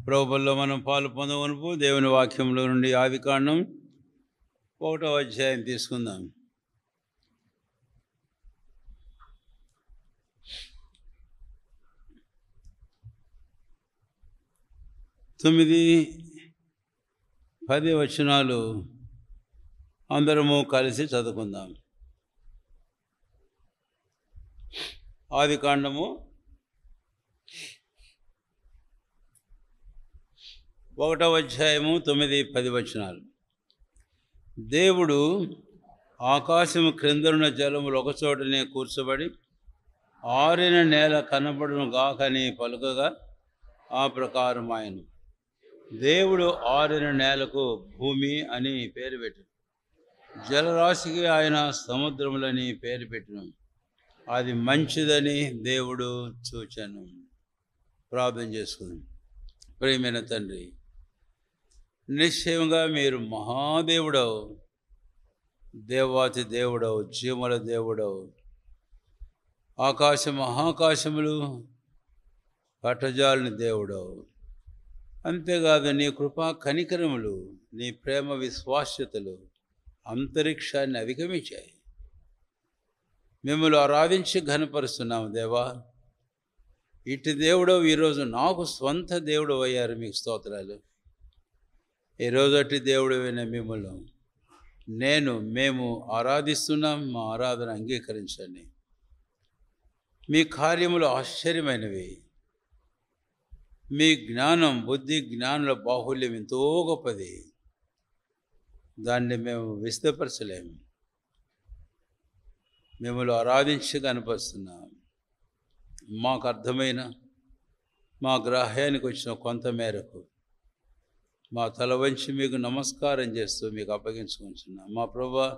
ప్రభువులో మనం పాలు పొందవనుపు దేవుని వాక్యంలో నుండి ఆదికాండం 1వ అధ్యాయం తీసుకుందాం. తొమ్మిది 10 వచనాలు అందరము కలిసి చదువుకుందాం. ఆదికాండము 1వ అధ్యాయము 9-10 వచనాలు. దేవుడు ఆకాశము క్రిందనున్న జలములు ఒకచోటనే కూర్చోబడి ఆరిన నేల కనబడును గాకని పలుకగా ఆ ప్రకారం ఆయన. దేవుడు ఆరిన నేలకు భూమి అని పేరు పెట్టాడు, జలరాశికి ఆయన సముద్రములని పేరు పెట్టిన. అది మంచిదని దేవుడు చూచెను. ప్రార్థన చేసుకుందాం. ప్రియమైన తండ్రి, నిశ్చయంగా మీరు మహాదేవుడవు, దేవాతి దేవుడవు, జీవుల దేవుడవు. ఆకాశ మహాకాశములు పట్టజాలని దేవుడవు. అంతేకాదు నీ కృపా కనికరములు, నీ ప్రేమ విశ్వాస్యతలు అంతరిక్షాన్ని అధిగమించాయి. మిమ్మల్ని ఆరాధించి ఘనపరుస్తున్నాము దేవా. ఇటు దేవుడవు ఈరోజు నాకు స్వంత దేవుడు అయ్యారు, మీకు స్తోత్రాలు. ఈరోజు అట్టి దేవుడైన మిమ్మల్ని మేము ఆరాధిస్తున్నాం. మా ఆరాధన అంగీకరించండి. మీ కార్యములు ఆశ్చర్యమైనవి. మీ జ్ఞానం, బుద్ధి, జ్ఞానుల బాహుల్యం ఎంతో గొప్పది. దాన్ని మేము విశదపరచలేము. మిమ్మల్ని ఆరాధించి కనిపిస్తున్నాం. మాకు అర్థమైన, మా గ్రాహ్యానికి వచ్చిన కొంత మేరకు మా తల వంచి మీకు నమస్కారం చేస్తూ మీకు అప్పగించుకుంటున్నాం. మా ప్రభువా,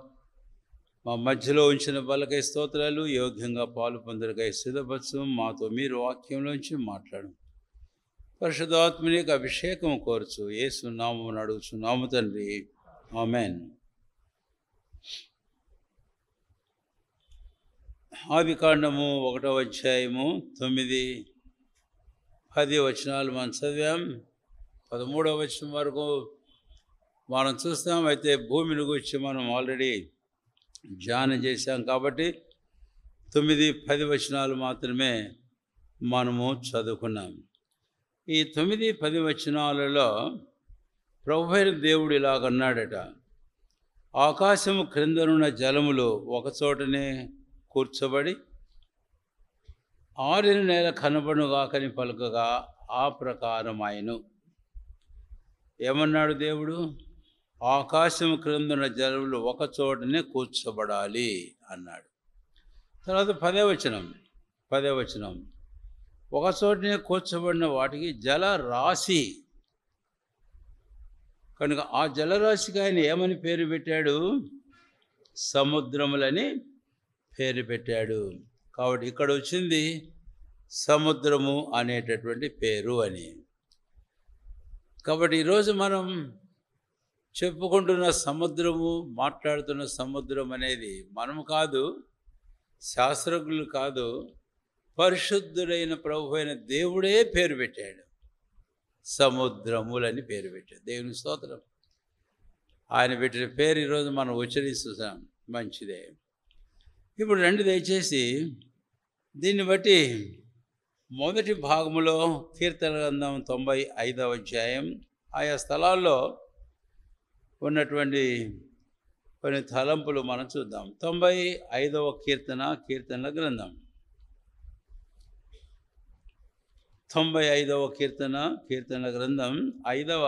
మా మధ్యలో ఉంచిన బలకై స్తోత్రాలు. యోగ్యంగా పాలు పొందరికై సిద్ధపరచు. మాతో మీరు వాక్యంలోంచి మాట్లాడు. పరిశుద్ధాత్మనికి అభిషేకం కోరచు. యేసు నామమున అడుగుచున్నాము తండ్రి, ఆమేన్. ఆదికాండము 1వ అధ్యాయము 9-10 వచనాలు మనం చదివాం. 13వ వచనం వరకు మనం చూస్తాం. అయితే భూమిని గురించి మనం ఆల్రెడీ ధ్యానం చేశాం కాబట్టి 9-10 వచనాలు మాత్రమే మనము చదువుకున్నాం. ఈ 9-10 వచనాలలో ప్రభువైన దేవుడు ఇలాగన్నాడట: ఆకాశము క్రిందనున్న జలములు ఒకచోటనే కూర్చోబడి ఆరిన నేల కనబడుగాకని పలుకగా ఆ ప్రకారం ఆయను. ఏమన్నాడు దేవుడు? ఆకాశము క్రిందనున్న జలములు ఒకచోటనే కూర్చోబడాలి అన్నాడు. తర్వాత 10వ వచనం ఒకచోటనే కూర్చోబడిన వాటికి జల రాశి కనుక ఆ జలరాశికి ఆయన ఏమని పేరు పెట్టాడు? సముద్రములని పేరు పెట్టాడు. కాబట్టి ఇక్కడ వచ్చింది సముద్రము అనేటటువంటి పేరు అని. కాబట్టి ఈరోజు మనం చెప్పుకుంటున్న సముద్రము, మాట్లాడుతున్న సముద్రం అనేది మనము కాదు, శాస్త్రజ్ఞులు కాదు, పరిశుద్ధుడైన ప్రభువైన దేవుడే పేరు పెట్టాడు. సముద్రములని పేరు పెట్టాడు. దేవుని స్తోత్రం. ఆయన పెట్టిన పేరు ఈరోజు మనం ఉచ్చరిస్తున్నాం. మంచిదే. ఇప్పుడు రండి దయచేసి దీన్ని బట్టి మొదటి భాగంలో కీర్తన గ్రంథం 95వ అధ్యాయం ఆయా స్థలాల్లో ఉన్నటువంటి కొన్ని తలంపులు మనం చూద్దాం. 95వ కీర్తనల గ్రంథం 95వ కీర్తనల గ్రంథం 5వ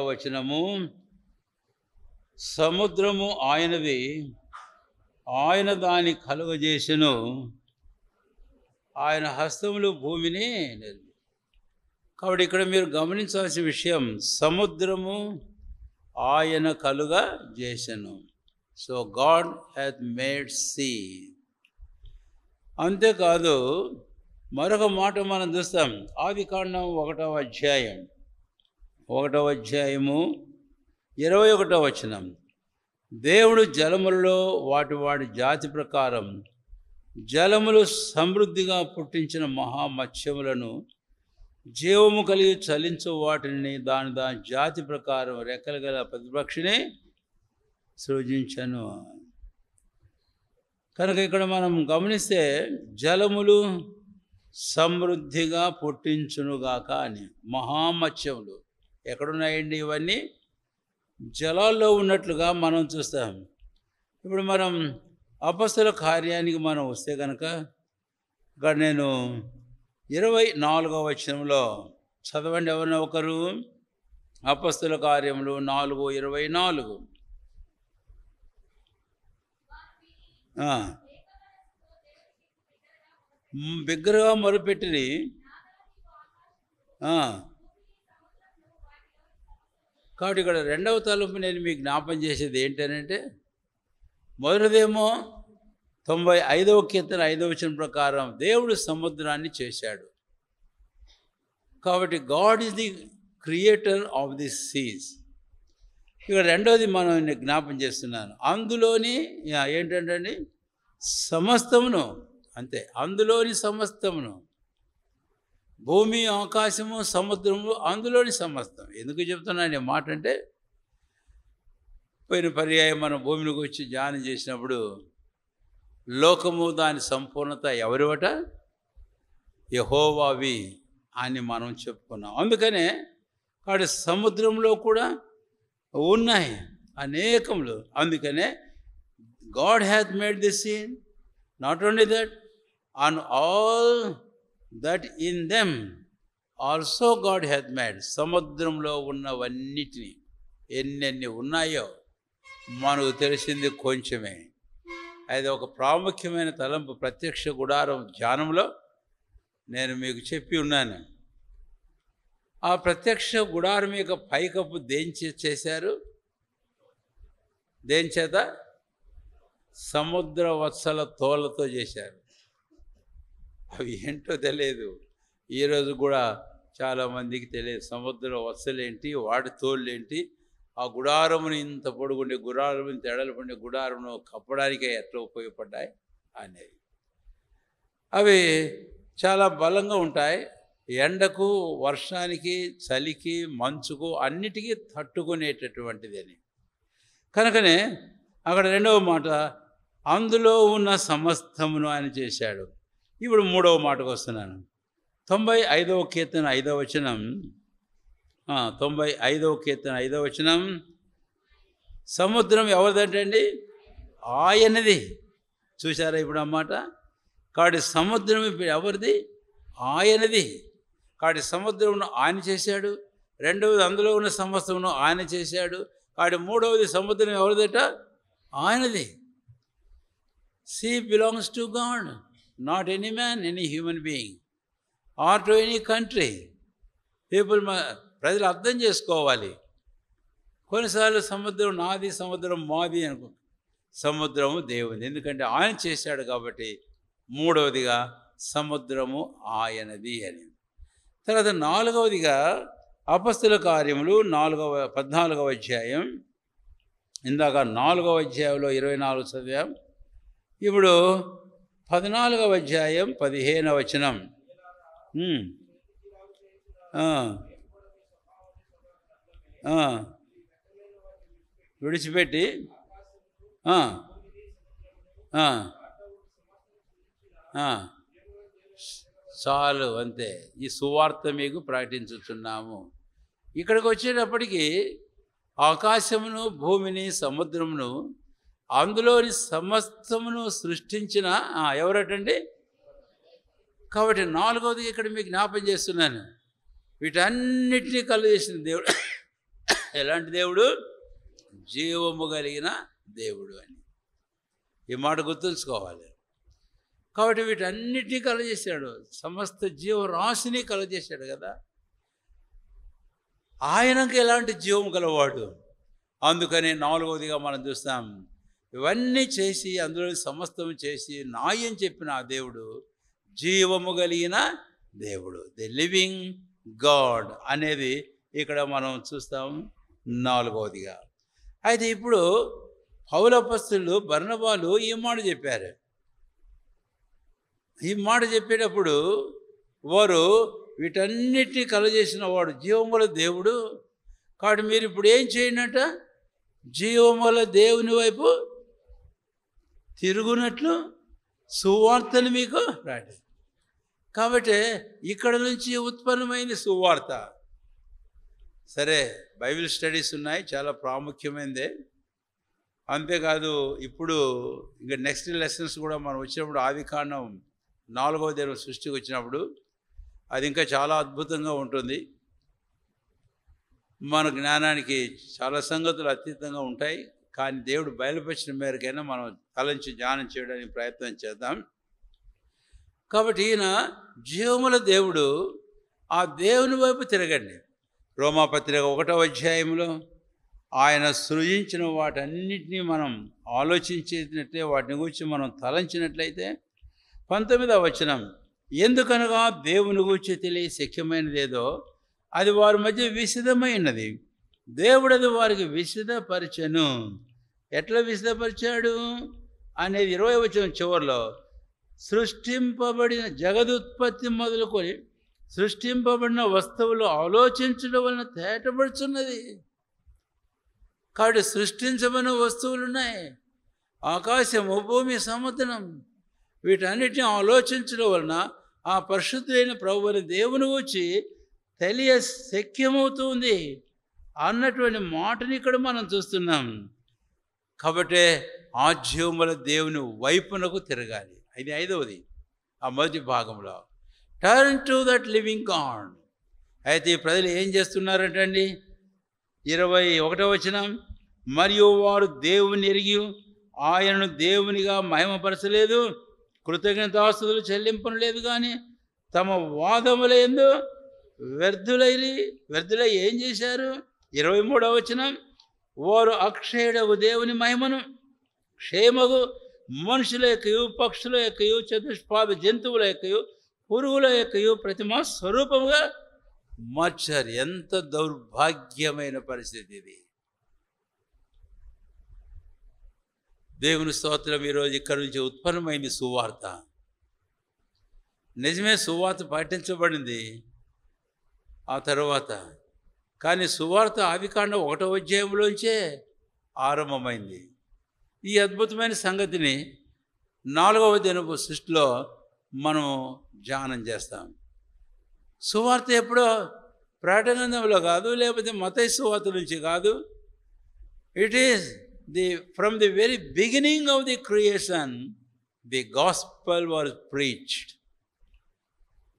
వచనము. సముద్రము ఆయనది, ఆయన దాన్ని కలుగజేసెను, ఆయన హస్తములు భూమిని నిర్మి. కాబట్టి ఇక్కడ మీరు గమనించాల్సిన విషయం, సముద్రము ఆయన కలుగజేసెను. So God hath made sea. అంతేకాదు మరొక మాట మనం చూస్తాం. ఆదికాండం 1వ అధ్యాయము 21వ వచనం. దేవుడు జలములలో వాటి జాతి ప్రకారం జలములు సమృద్ధిగా పుట్టించిన మహామత్స్యములను జీవము కలిగి చలించు వాటిని దాని జాతి ప్రకారం రెక్కలు గల ప్రతిపక్షిని సృజించను. కనుక ఇక్కడ మనం గమనిస్తే జలములు సమృద్ధిగా పుట్టించునుగాక అని. మహామత్స్యములు ఎక్కడున్నాయండి? ఇవన్నీ జలాల్లో ఉన్నట్లుగా మనం చూస్తాం. ఇప్పుడు మనం అపొస్తలుల కార్యానికి మనం వస్తే కనుక ఇక్కడ నేను 24వ వచనంలో చదవండి ఎవరైనా ఒకరు. అపొస్తలుల కార్యములు 4:24. బిగ్గరగా మొరుపెట్టిరి. కాబట్టి ఇక్కడ రెండవ తలుపు నేను మీకు జ్ఞాపం చేసేది ఏంటనంటే, మొదటిదేమో 95వ కీర్తన 5వ వచనం ప్రకారం దేవుడు సముద్రాన్ని చేశాడు. కాబట్టి God is the creator of the seas. ఇక్కడ రెండవది మనం జ్ఞాపం చేస్తున్నాను. అందులోని ఏంటంటే సమస్తమును, అంతే, అందులోని సమస్తమును, భూమి, ఆకాశము, సముద్రము, అందులోని సమస్తం. ఎందుకు చెప్తున్నాను ఈ మాట అంటే, పోయిన పర్యాయం మనం భూమిలోకి వచ్చి ధ్యానం చేసినప్పుడు లోకము దాని సంపూర్ణత ఎవరివట? యెహోవావి అని మనం చెప్పుకున్నాం. అందుకనే కాబట్టి సముద్రంలో కూడా ఉన్నాయి అనేకములు. అందుకనే God hath made the seas, not only that, and all that in them also God hath made. సముద్రంలో ఉన్నవన్నిటినీ ఎన్నెన్ని ఉన్నాయో మనకు తెలిసింది కొంచెమే. అది ఒక ప్రాముఖ్యమైన తలంపు. ప్రత్యక్ష గుడారం ధ్యానంలో నేను మీకు చెప్పి ఉన్నాను. ఆ ప్రత్యక్ష గుడారం యొక్క పైకప్పు దేని చేశారు? దేని చేత? సముద్ర వత్సల తోళ్లతో చేశారు. అవి ఏంటో తెలియదు, ఈరోజు కూడా చాలామందికి తెలియదు. సముద్ర వత్సలేంటి, వాటి తోళ్ళు ఏంటి, ఆ గుడారముని ఇంత పొడుగుండే గుడారం, ఇంత ఎడలపండే గుడారమును కప్పడానికి ఎట్లా ఉపయోగపడ్డాయి అనేవి. అవి చాలా బలంగా ఉంటాయి. ఎండకు, వర్షానికి, చలికి, మంచుకు అన్నిటికీ తట్టుకునేటటువంటిది అని. కనుకనే అక్కడ రెండవ మాట, అందులో ఉన్న సమస్తమును ఆయన చేశాడు. ఇప్పుడు మూడవ మాటకు వస్తున్నాను. 95వ కీర్తన 5వ వచనం. 95వ కీర్తన 5వ వచనం. సముద్రం ఎవరిదంటండి? ఆయనది. చూసారా ఇప్పుడు అన్నమాట. కాబట్టి సముద్రం ఇప్పుడు ఎవరిది? ఆయనది. కాబట్టి సముద్రమును ఆయన చేశాడు. రెండవది అందులో ఉన్న సమస్తమును ఆయన చేశాడు. కాబట్టి మూడవది సముద్రం ఎవరిదట? ఆయనది. Sea belongs to God, not any man, any human being or to any country. People, ప్రజలు అర్థం చేసుకోవాలి. కొన్నిసార్లు సముద్రం నాది, సముద్రం మాది అనుకో. సముద్రము దేవుని, ఎందుకంటే ఆయన చేశాడు కాబట్టి. మూడవదిగా సముద్రము ఆయనది అని. తర్వాత నాలుగవదిగా అపొస్తలుల కార్యములు 14వ అధ్యాయం. ఇందాక 4వ అధ్యాయంలో 24 చదివాం. ఇప్పుడు 14వ అధ్యాయం 15వ వచనం. విడిచిపెట్టి చాలు, అంతే, ఈ సువార్త మీకు ప్రకటించుచున్నాము. ఇక్కడికి వచ్చేటప్పటికి ఆకాశమును, భూమిని, సముద్రమును, అందులోని సమస్తమును సృష్టించిన ఎవరటండి? కాబట్టి నాలుగవది ఇక్కడ మీకు జ్ఞాపం చేస్తున్నాను, వీటన్నిటినీ కలుగజేసిన దేవుడు ఎలాంటి దేవుడు? జీవము కలిగిన దేవుడు అని. ఈ మాట గుర్తుంచుకోవాలి. కాబట్టి వీటన్నిటినీ కలుగజేశాడు, సమస్త జీవరాశిని కలుగజేశాడు కదా. ఆయనకు ఎలాంటి జీవం గలవాడు. అందుకని నాలుగవదిగా మనం చూస్తాం, ఇవన్నీ చేసి అందులో సమస్తం చేసి నాయని చెప్పిన ఆ దేవుడు జీవము కలిగిన దేవుడు, ది లివింగ్ గాడ్ అనేది ఇక్కడ మనం చూస్తాం నాలుగవదిగా. అయితే ఇప్పుడు పౌలు అపొస్తలులు, బర్నబాలు ఈ మాట చెప్పారు. ఈ మాట చెప్పేటప్పుడు వారు వీటన్నిటినీ కలగజేసిన వాడు జీవముల దేవుడు. కాబట్టి మీరు ఇప్పుడు ఏం చేయండి జీవముల దేవుని వైపు తిరుగునట్లు సువార్తను మీకు రాడి. కాబట్టి ఇక్కడ నుంచి ఉత్పన్నమైన సువార్త. సరే, బైబిల్ స్టడీస్ ఉన్నాయి, చాలా ప్రాముఖ్యమైనదే. అంతేకాదు ఇప్పుడు ఇంకా నెక్స్ట్ లెసన్స్ కూడా మనం వచ్చినప్పుడు ఆదికాండం 4వ అధ్యాయం సృష్టికి వచ్చినప్పుడు అది ఇంకా చాలా అద్భుతంగా ఉంటుంది. మన జ్ఞానానికి చాలా సంగతులు అతీతంగా ఉంటాయి. కానీ దేవుడు బయలుపరిచిన మేరకైనా మనం తలంచి ధ్యానం చేయడానికి ప్రయత్నం చేద్దాం. కాబట్టి ఈయన జీవముల దేవుడు, ఆ దేవుని వైపు తిరగండి. రోమాపత్రిక 1వ అధ్యాయంలో ఆయన సృజించిన వాటన్నిటినీ మనం ఆలోచించేటట్లే, వాటిని గురించి మనం తలంచినట్లయితే 19వ వచనం, ఎందుకనగా దేవుని గురించి తెలియ శక్యమైనదేదో అది వారి మధ్య విశదమైనది, దేవుడు అది వారికి విశదపరిచెను. ఎట్లా విశదపరిచాడు అనేది 20వ వచనం చివరిలో, సృష్టింపబడిన జగదుత్పత్తి మొదలుకొని సృష్టింపబడిన వస్తువులు ఆలోచించడం వలన తేటపడుచున్నది. కాబట్టి సృష్టించబడిన వస్తువులు ఉన్నాయి, ఆకాశము, భూమి, సముద్రం, వీటన్నిటిని ఆలోచించడం వలన ఆ పరిశుద్ధులైన ప్రభువుని దేవుని వచ్చి తెలియ శక్యమవుతుంది అన్నటువంటి మాటని ఇక్కడ మనం చూస్తున్నాం. కాబట్టి ఆ జీవముల దేవుని వైపునకు తిరగాలి. ఇది 5వది, ఆ మొదటి భాగంలో. Turn to that living God. అయితే ఈ ప్రజలు ఏం చేస్తున్నారంటండి? 21వ వచనం, మరియు వారు దేవుని ఎరిగి ఆయనను దేవునిగా మహిమపరచలేదు, కృతజ్ఞతాస్తుతులు చెల్లింపలేదు, కానీ తమ వాదముల యందు వ్యర్థులై ఏం చేశారు? 23వ వచనం, వారు అక్షయుడగు దేవుని మహిమను క్షేమగు మనుషుల యొక్కయు, పక్షుల యొక్కయు, చతుష్పాద జంతువుల యొక్కయు, పురుగుల యొక్కయు ప్రతిమా స్వరూపముగా మార్చారు. ఎంత దౌర్భాగ్యమైన పరిస్థితి ఇది! దేవుని స్తోత్రం. ఈరోజు ఇక్కడి నుంచి ఉత్పన్నమైంది సువార్త. నిజమే, సువార్త పాటించబడింది ఆ తర్వాత. కానీ సువార్త ఆదికాండం 1వ అధ్యాయంలోంచే ఆరంభమైంది. ఈ అద్భుతమైన సంగతిని 4వ దినపు సృష్టిలో మనం ధ్యానం చేస్తాం. సువార్త ఎప్పుడో ప్రకటన గ్రంథంలో కాదు, లేకపోతే మత్తయి సువార్త నుంచి కాదు. It is from the very beginning of the creation the gospel was preached.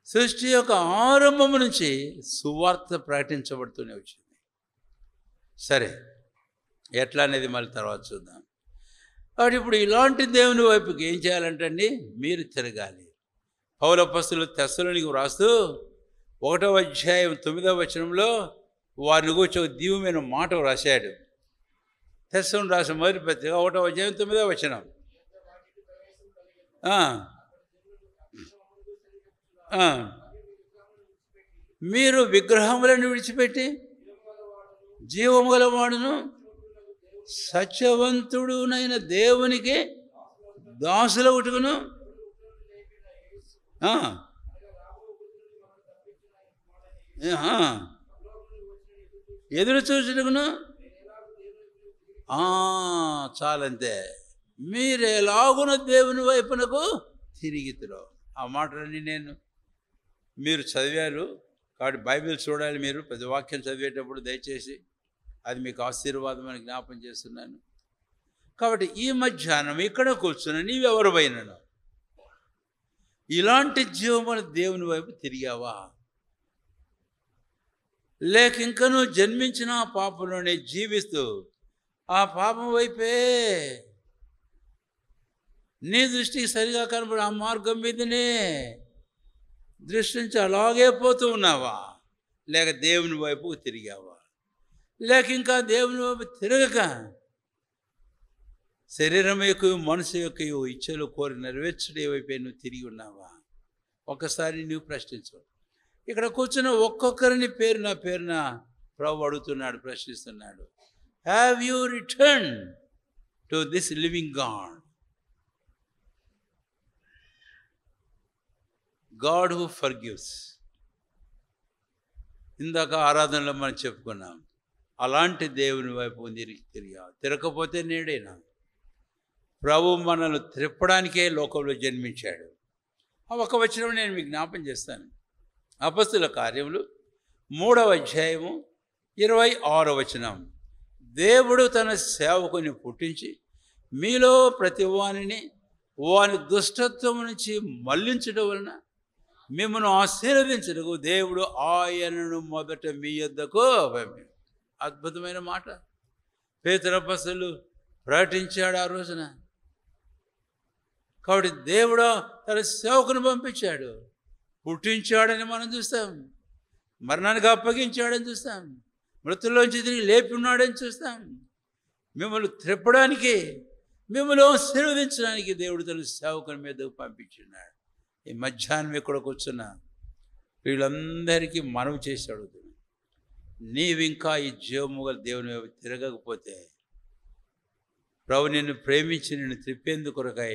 సృష్టి యొక్క ఆరంభం నుంచి సువార్త ప్రకటించబడుతూనే వచ్చింది. సరే, ఎట్లా అనేది మళ్ళీ తర్వాత చూద్దాం. కాబట్టి ఇప్పుడు ఇలాంటి దేవుని వైపుకి ఏం చేయాలంటండి? మీరు తిరగాలి. పౌలు అపోస్తలుడు తెస్సలోనికీ వ్రాస్తూ 1వ అధ్యాయం 9వ వచనంలో వారిని గురించి ఒక దివ్యమైన మాట రాశాడు. తెస్సలోనికీ రాసిన మొదటి పత్రిక 1వ అధ్యాయం 9వ వచనం. మీరు విగ్రహములను విడిచిపెట్టి జీవము గల వాడును సత్యవంతుడునైన దేవునికి దాసుల ఉటుకును ఎదురు చూచుటకును చాలంతే. మీరెలాగున దేవుని వైపునకు తిరిగితురో. ఆ మాటలన్నీ మీరు చదివారు కాబట్టి బైబిల్ చూడాలి. మీరు ప్రతి వాక్యం చదివేటప్పుడు దయచేసి అది మీకు ఆశీర్వాదం అని జ్ఞాపం చేస్తున్నాను. కాబట్టి ఈ మధ్యాహ్నం ఇక్కడ కూర్చుని నీవెవరివైనను ఇలాంటి జీవముల దేవుని వైపు తిరిగావా? లేక ఇంకా నువ్వు జన్మించిన ఆ పాపంలోనే జీవిస్తూ ఆ పాపం వైపే నీ దృష్టికి సరిగా కనబడి ఆ మార్గం మీదనే దృష్టి నుంచి అలాగే పోతూ ఉన్నావా? లేక దేవుని వైపుకు తిరిగావా? లేక ఇంకా దేవుని వైపు తిరగక శరీరం యొక్క మనసు యొక్క ఇచ్చలు కోరి నెరవేర్చడే వైపే నువ్వు తిరిగి ఉన్నావా? ఒక్కసారి నువ్వు ప్రశ్నించు. ఇక్కడ కూర్చున్న ఒక్కొక్కరిని పేరున ప్రభు అడుగుతున్నాడు, ప్రశ్నిస్తున్నాడు. Have you return to this living God, God who forgives, ఇందాక ఆరాధనలో మనం చెప్పుకున్నాం. అలాంటి దేవుని వైపు తిరగకపోతే నేడేనా? ప్రభు మనల్ని త్రిప్పడానికే లోకంలో జన్మించాడు. ఆ ఒక వచనం నేను మీకు జ్ఞాపం చేస్తాను. అపొస్తలుల కార్యములు 3వ అధ్యాయము 26వ వచనం. దేవుడు తన సేవకుని పుట్టించి మీలో ప్రతి వాని దుష్టత్వం నుంచి మళ్లించడం వలన మిమ్మల్ని ఆశీర్వదించడకు దేవుడు ఆయనను మొదట మీ యొద్దకు పంపాడు. అద్భుతమైన మాట పేతురు అపొస్తలులు ప్రకటించాడు ఆ రోజున. కాబట్టి దేవుడు తన సేవకుని పంపించాడు. పుట్టించాడని మనం చూస్తాం, మరణానికి అప్పగించాడని చూస్తాం, మృతుల్లోంచి తిరిగి లేపి ఉన్నాడని చూస్తాం. మిమ్మల్ని త్రిప్పడానికి, మిమ్మల్ని ఆశీర్వదించడానికి దేవుడు తన సేవకుని మీదకు పంపించున్నాడు. ఈ మధ్యాహ్నం ఇక్కడ కూర్చున్న వీళ్ళందరికీ మనవి చేసి అడుగుతున్నాను, నీవింకా ఈ జీవముగల దేవుని వైపు తిరగకపోతే ప్రభు నిన్ను ప్రేమించి నిన్ను త్రిప్పేందుకు కొరకై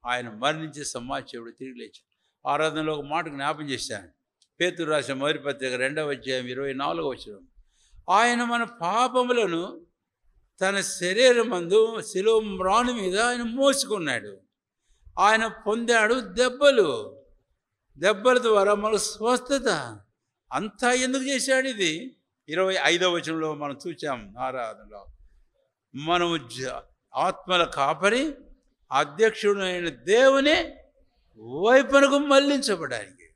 ఆయన మరణించే సమాచారుడు తిరిగి లేచాడు. ఆరాధనలో ఒక మాట జ్ఞాపం చేశాను. పేతురు రాసిన మొదటి పత్రిక 2వ అధ్యాయం 24వ వచనం. ఆయన మన పాపములను తన శరీరమందు శిలువ మ్రాను మీద ఆయన మోసుకున్నాడు. ఆయన పొందాడు దెబ్బల ద్వారా మనకు స్వస్థత. అంతా ఎందుకు చేశాడు? ఇది 25వ వచనంలో మనం చూసాం. ఆరాధనలో మనము ఆత్మల కాపరి అధ్యక్షుడు అయిన దేవుని వైపునకు మళ్లించబడానికి.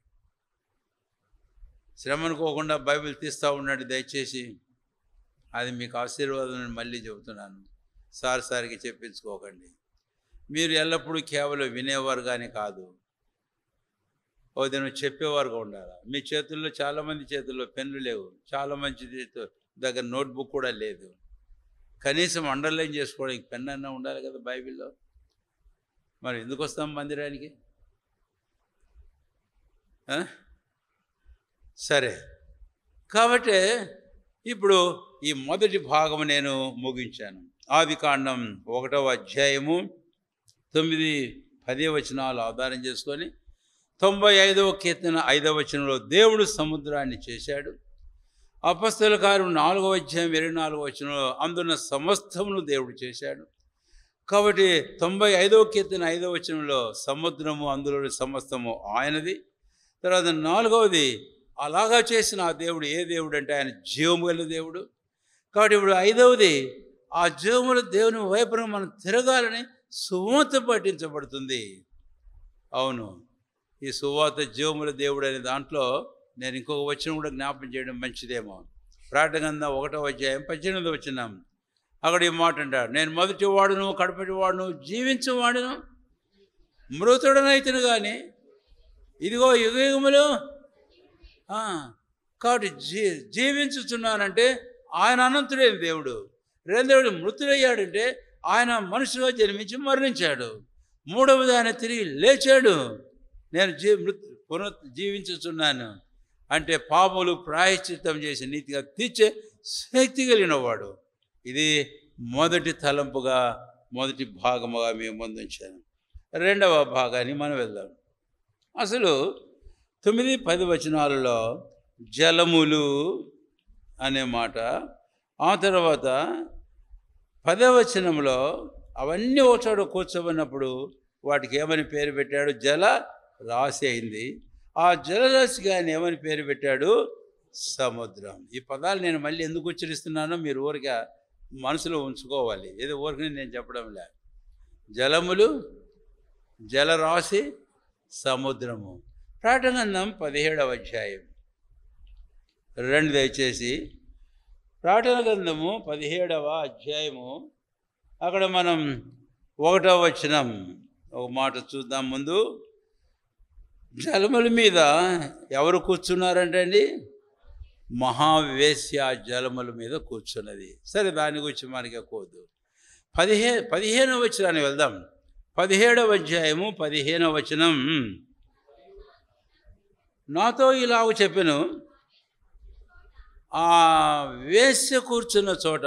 శ్రమనుకోకుండా బైబిల్ తీస్తూ ఉన్నాడు. దయచేసి అది మీకు ఆశీర్వాదం మళ్ళీ చెబుతున్నాను. సారికి చెప్పించుకోకండి. మీరు ఎల్లప్పుడూ కేవలం వినేవారు కానీ కాదు, ఓ దినం చెప్పేవారుగా ఉండాలి. మీ చేతుల్లో, చాలామంది చేతుల్లో పెన్నులు లేవు, చాలామంది దగ్గర నోట్బుక్ కూడా లేదు. కనీసం అండర్లైన్ చేసుకోవడానికి పెన్ అన్నా ఉండాలి కదా బైబిల్లో. మరి ఎందుకు వస్తాం మందిరానికి? సరే, కాబట్టి ఇప్పుడు ఈ మొదటి భాగం నేను ముగించాను. ఆదికాండం 1వ అధ్యాయము 9-10 వచనాలు ఆధారం చేసుకొని 95వ కీర్తన 5వ వచనంలో దేవుడు సముద్రాన్ని చేశాడు. అపొస్తలుల కార్యం 4వ అధ్యాయం 24వ వచనంలో అందున్న సమస్తమును దేవుడు చేశాడు. కాబట్టి 95వ కీర్తన 5వ వచనంలో సముద్రము అందులోని సమస్తము ఆయనది. తర్వాత 4వది, అలాగా చేసిన ఆ దేవుడు ఏ దేవుడు అంటే ఆయన జీవము గల దేవుడు. కాబట్టి ఇప్పుడు 5వది, ఆ జీవముల దేవుని వైపున మనం తిరగాలని సువార్త పఠించబడుతుంది. అవును, ఈ సువార్త జీవముల దేవుడు అనే దాంట్లో నేను ఇంకొక వచనం కూడా జ్ఞాపం చేయడం మంచిదేమో. ప్రకటన గ్రంథం 1వ అధ్యాయం 18వ వచనం. అక్కడ ఈ మాట అంటాడు, నేను మొదటి వాడును కడపటి వాడును జీవించేవాడును మృతుడనైతును కానీ ఇదిగో యుగయుగములు. కాబట్టి జీవించుతున్నానంటే ఆయన అనంతుడైన దేవుడు. రెండవది, మృతుడయ్యాడంటే ఆయన మనుషుగా జన్మించి మరణించాడు. మూడవది, ఆయన తిరిగి లేచాడు. నేను జీవించుతున్నాను అంటే పాపములు ప్రాయశ్చిత్తం చేసి నీతిగా తీర్చే శక్తి కలిగిన వాడు. ఇది మొదటి తలంపుగా, మొదటి భాగముగా మేము ముందుంచాను. రెండవ భాగాన్ని మనం వెళ్దాం. అసలు 9-10 వచనాలలో జలములు అనే మాట, ఆ తర్వాత 10వ వచనంలో అవన్నీ ఒకచోట కూర్చోబడినప్పుడు వాటికి ఏమని పేరు పెట్టాడు? జల రాశి అయింది. ఆ జలరాశికి ఆయన ఏమని పేరు పెట్టాడు? సముద్రం. ఈ పదాలు నేను మళ్ళీ ఎందుకు ఉచ్చరిస్తున్నానో మీరు ఊరిగా మనసులో ఉంచుకోవాలి. ఏదో ఊరికి నేను చెప్పడం లే. జలములు, జలరాశి, సముద్రము. ప్రకటన గ్రంథం 17వ అధ్యాయం రండి దయచేసి. ప్రకటన గ్రంథము 17వ అధ్యాయము, అక్కడ మనం 1వ వచనం ఒక మాట చూద్దాం. ముందు జలముల మీద ఎవరు కూర్చున్నారంటే అండి? మహావేశ్య జలముల మీద కూర్చున్నది. సరే, దాని గురించి మనకి ఎక్కువద్దు. 15వ వచనాన్ని వెళ్దాం. 17వ అధ్యాయము 15వ వచనం. నాతో ఇలాగ చెప్పెను, ఆ వేశ్య కూర్చున్న చోట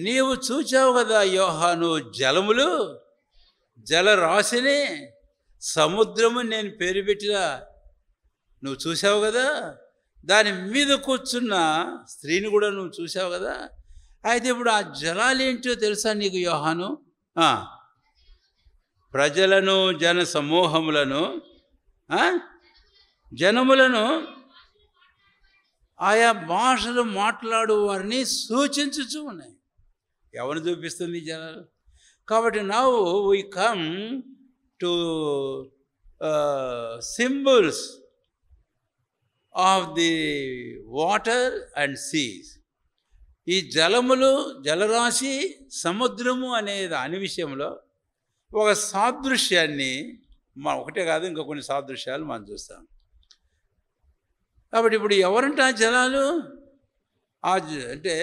నీవు చూచావు కదా యోహాను, జలములు, జలరాశిని, సముద్రము నేను పేరు పెట్టినా నువ్వు చూసావు కదా. దాని మీద కూర్చున్న స్త్రీని కూడా నువ్వు చూసావు కదా. అయితే ఇప్పుడు ఆ జలాలు ఏంటో తెలుసా నీకు యోహాను? ప్రజలను, జన సమూహములను, జనములను, ఆయా భాషలు మాట్లాడు వారిని సూచించుచూ ఉన్నాయి. ఎవరిని చూపిస్తుంది జనాలు? కాబట్టి now we come to symbols of the water and seas. ఈ జలములు, జలరాశి, సముద్రము అనే దాని విషయంలో ఒక సాదృశ్యాన్ని ఒకటే కాదు, ఇంకా కొన్ని సాదృశ్యాలు మనం చూస్తాం. కాబట్టి ఇప్పుడు ఎవరంటే ఆ జలాలు? అంటే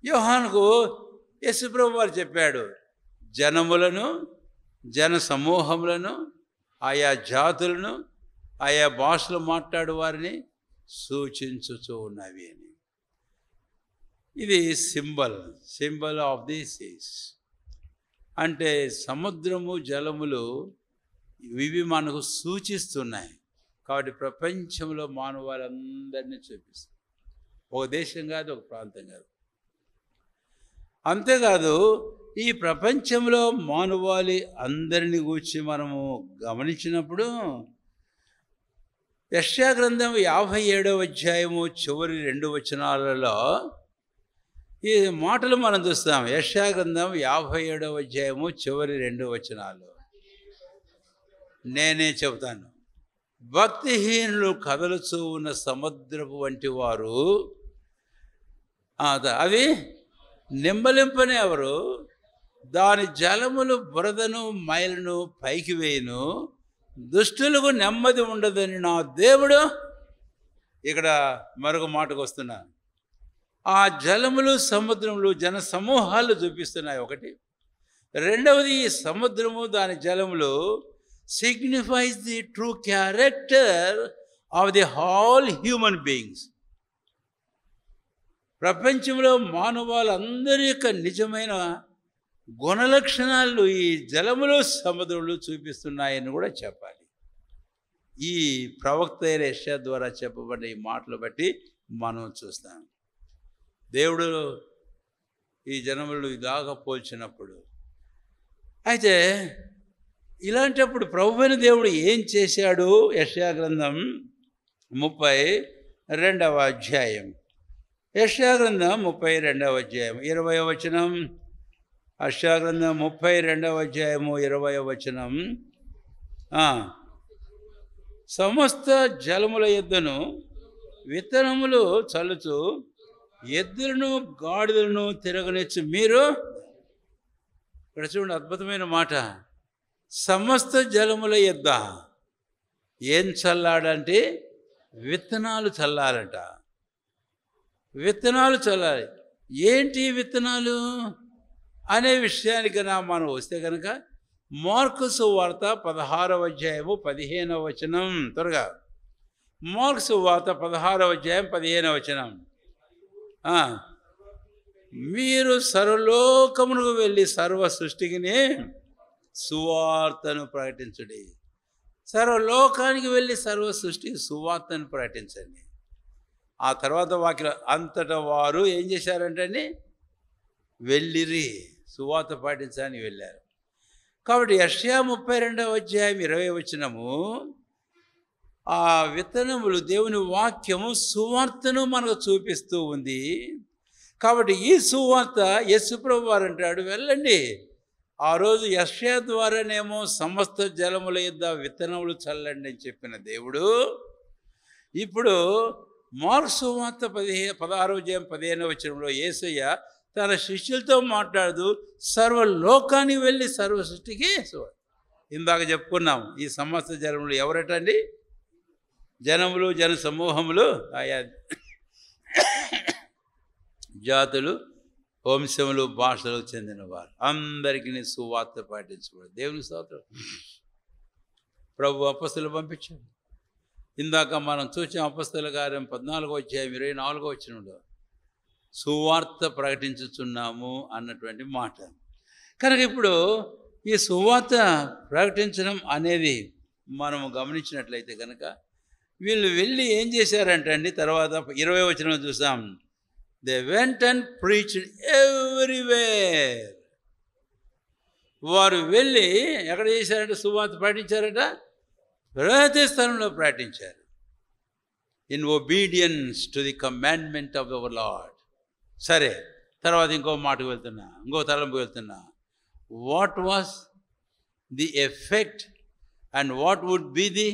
యోహానుకు యేసుప్రభు వారు చెప్పాడు, జనములను, జన సమూహములను, ఆయా జాతులను, ఆయా భాషలు మాట్లాడు వారిని సూచించుచూ ఉన్నవి అని. ఇది సింబల్ ఆఫ్ ది సీస్. అంటే సముద్రము, జలములు ఇవి మనకు సూచిస్తున్నాయి. కాబట్టి ప్రపంచంలో మానవాళ్ళందరినీ చూపిస్తుంది. ఒక దేశం కాదు, ఒక ప్రాంతం కాదు. అంతేకాదు, ఈ ప్రపంచంలో మానవాళి అందరిని గూర్చి మనము గమనించినప్పుడు యెషయా గ్రంథం 57వ అధ్యాయము చివరి 2 వచనాలలో ఈ మాటలు మనం చూస్తాం. యెషయా గ్రంథం 57వ అధ్యాయము చివరి 2 వచనాలు నేనే చెబుతాను. భక్తిహీనులు కదలుచూ ఉన్న సముద్రపు వంటి వారు, అవి నింబలింపని ఎవరు, దాని జలములు బురదను మైలను పైకి వేయును, దుష్టులకు నెమ్మది ఉండదని నా దేవుడు. ఇక్కడ మరొక మాటకు వస్తున్నా. ఆ జలములు, సముద్రములు, జన సమూహాలు చూపిస్తున్నాయి ఒకటి. రెండవది, ఈ సముద్రము, దాని జలములు signifies the true character of the whole human beings. ప్రపంచంలో మానవాళ్ళందరి యొక్క నిజమైన గుణలక్షణాలు ఈ జలములు, సముద్రములు చూపిస్తున్నాయని కూడా చెప్పాలి. ఈ ప్రవక్త అయిన యెషయా ద్వారా చెప్పబడిన ఈ మాటలు బట్టి మనం చూస్తాం. దేవుడు ఈ జనములను ఇలాగా పోల్చినప్పుడు, అయితే ఇలాంటప్పుడు ప్రభువైన దేవుడు ఏం చేశాడు? యెషయా గ్రంథం 32వ అధ్యాయం, యెషయా గ్రంథం 32వ అధ్యాయం 20వ వచనం. యెషయా గ్రంథం 32వ అధ్యాయము 20వ వచనం. సమస్త జలముల యొద్దను విత్తనములు చల్లుచు ఎద్దులను, గాడిదలను తిరగనిచ్చు మీరు. ఇక్కడ చూడండి, అద్భుతమైన మాట. సమస్త జలముల యొద్ద ఏం చల్లాడంటే విత్తనాలు చల్లాలంట. విత్తనాలు చల్లాలి. ఏంటి విత్తనాలు అనే విషయానికి మనం వస్తే కనుక మార్కు సువార్త 16వ అధ్యాయము 15వ వచనం. త్వరగా మార్కు సువార్త 16వ అధ్యాయం 15వ వచనం. మీరు సర్వలోకమునకు వెళ్ళి సర్వ సృష్టికిని సువార్తను ప్రకటించుడి. సర్వలోకానికి వెళ్ళి సర్వ సృష్టికి సువార్తను ప్రకటించండి. ఆ తర్వాత వాక్యం అంతటా వారు ఏం చేశారంటే వెళ్ళిరి, సువార్త పాటించని వెళ్ళారు. కాబట్టి యెషయా 32వ అధ్యాయం 20వ వచనము, ఆ విత్తనములు, దేవుని వాక్యము సువార్తను మనకు చూపిస్తూ ఉంది. కాబట్టి ఈ సువార్త యేసుప్రభు వారు అంటాడు, వెళ్ళండి. ఆ రోజు యెషయా ద్వారానేమో సమస్త జలముల యొద్ద విత్తనములు చల్లండి అని చెప్పిన దేవుడు, ఇప్పుడు మార్కు సువార్త 16వ అధ్యాయం 15వ వచనంలో యేసయ్య తన శిష్యులతో మాట్లాడుతూ సర్వలోకానికి వెళ్ళి సర్వ సృష్టికి. ఇందాక చెప్పుకున్నాం, ఈ సమస్త జలములు ఎవరటండి? జనములు, జన సమూహములు, ఆయా జాతులు, వంశములు, భాషలు చెందినవారు అందరికీ సువార్త పాటించబడి. దేవుని స్తోత్రం. ప్రభు అపొస్తలులు పంపించాడు. ఇందాక మనం చూసాం అపొస్తలుల కార్యం 14వ అధ్యాయం 24వ వచనంలో సువార్త ప్రకటించుచున్నాము అన్నటువంటి మాట. కనుక ఇప్పుడు ఈ సువార్త ప్రకటించడం అనేది మనము గమనించినట్లయితే కనుక వీళ్ళు వెళ్ళి ఏం చేశారంటే అండి, తర్వాత 20వ వచనంలో చూసాం, they went and preached everywhere. వారు వెళ్ళి ఎక్కడ చేశారంటే సువార్త ప్రకటించారట, ప్రతి స్థలంలో ప్రకటించారు. In obedience to the commandment of our Lord. సరే, తర్వాత ఇంకో మాటకు వెళ్తున్నా, ఇంకో తలంపు వెళ్తున్నా. What was the effect and what would be the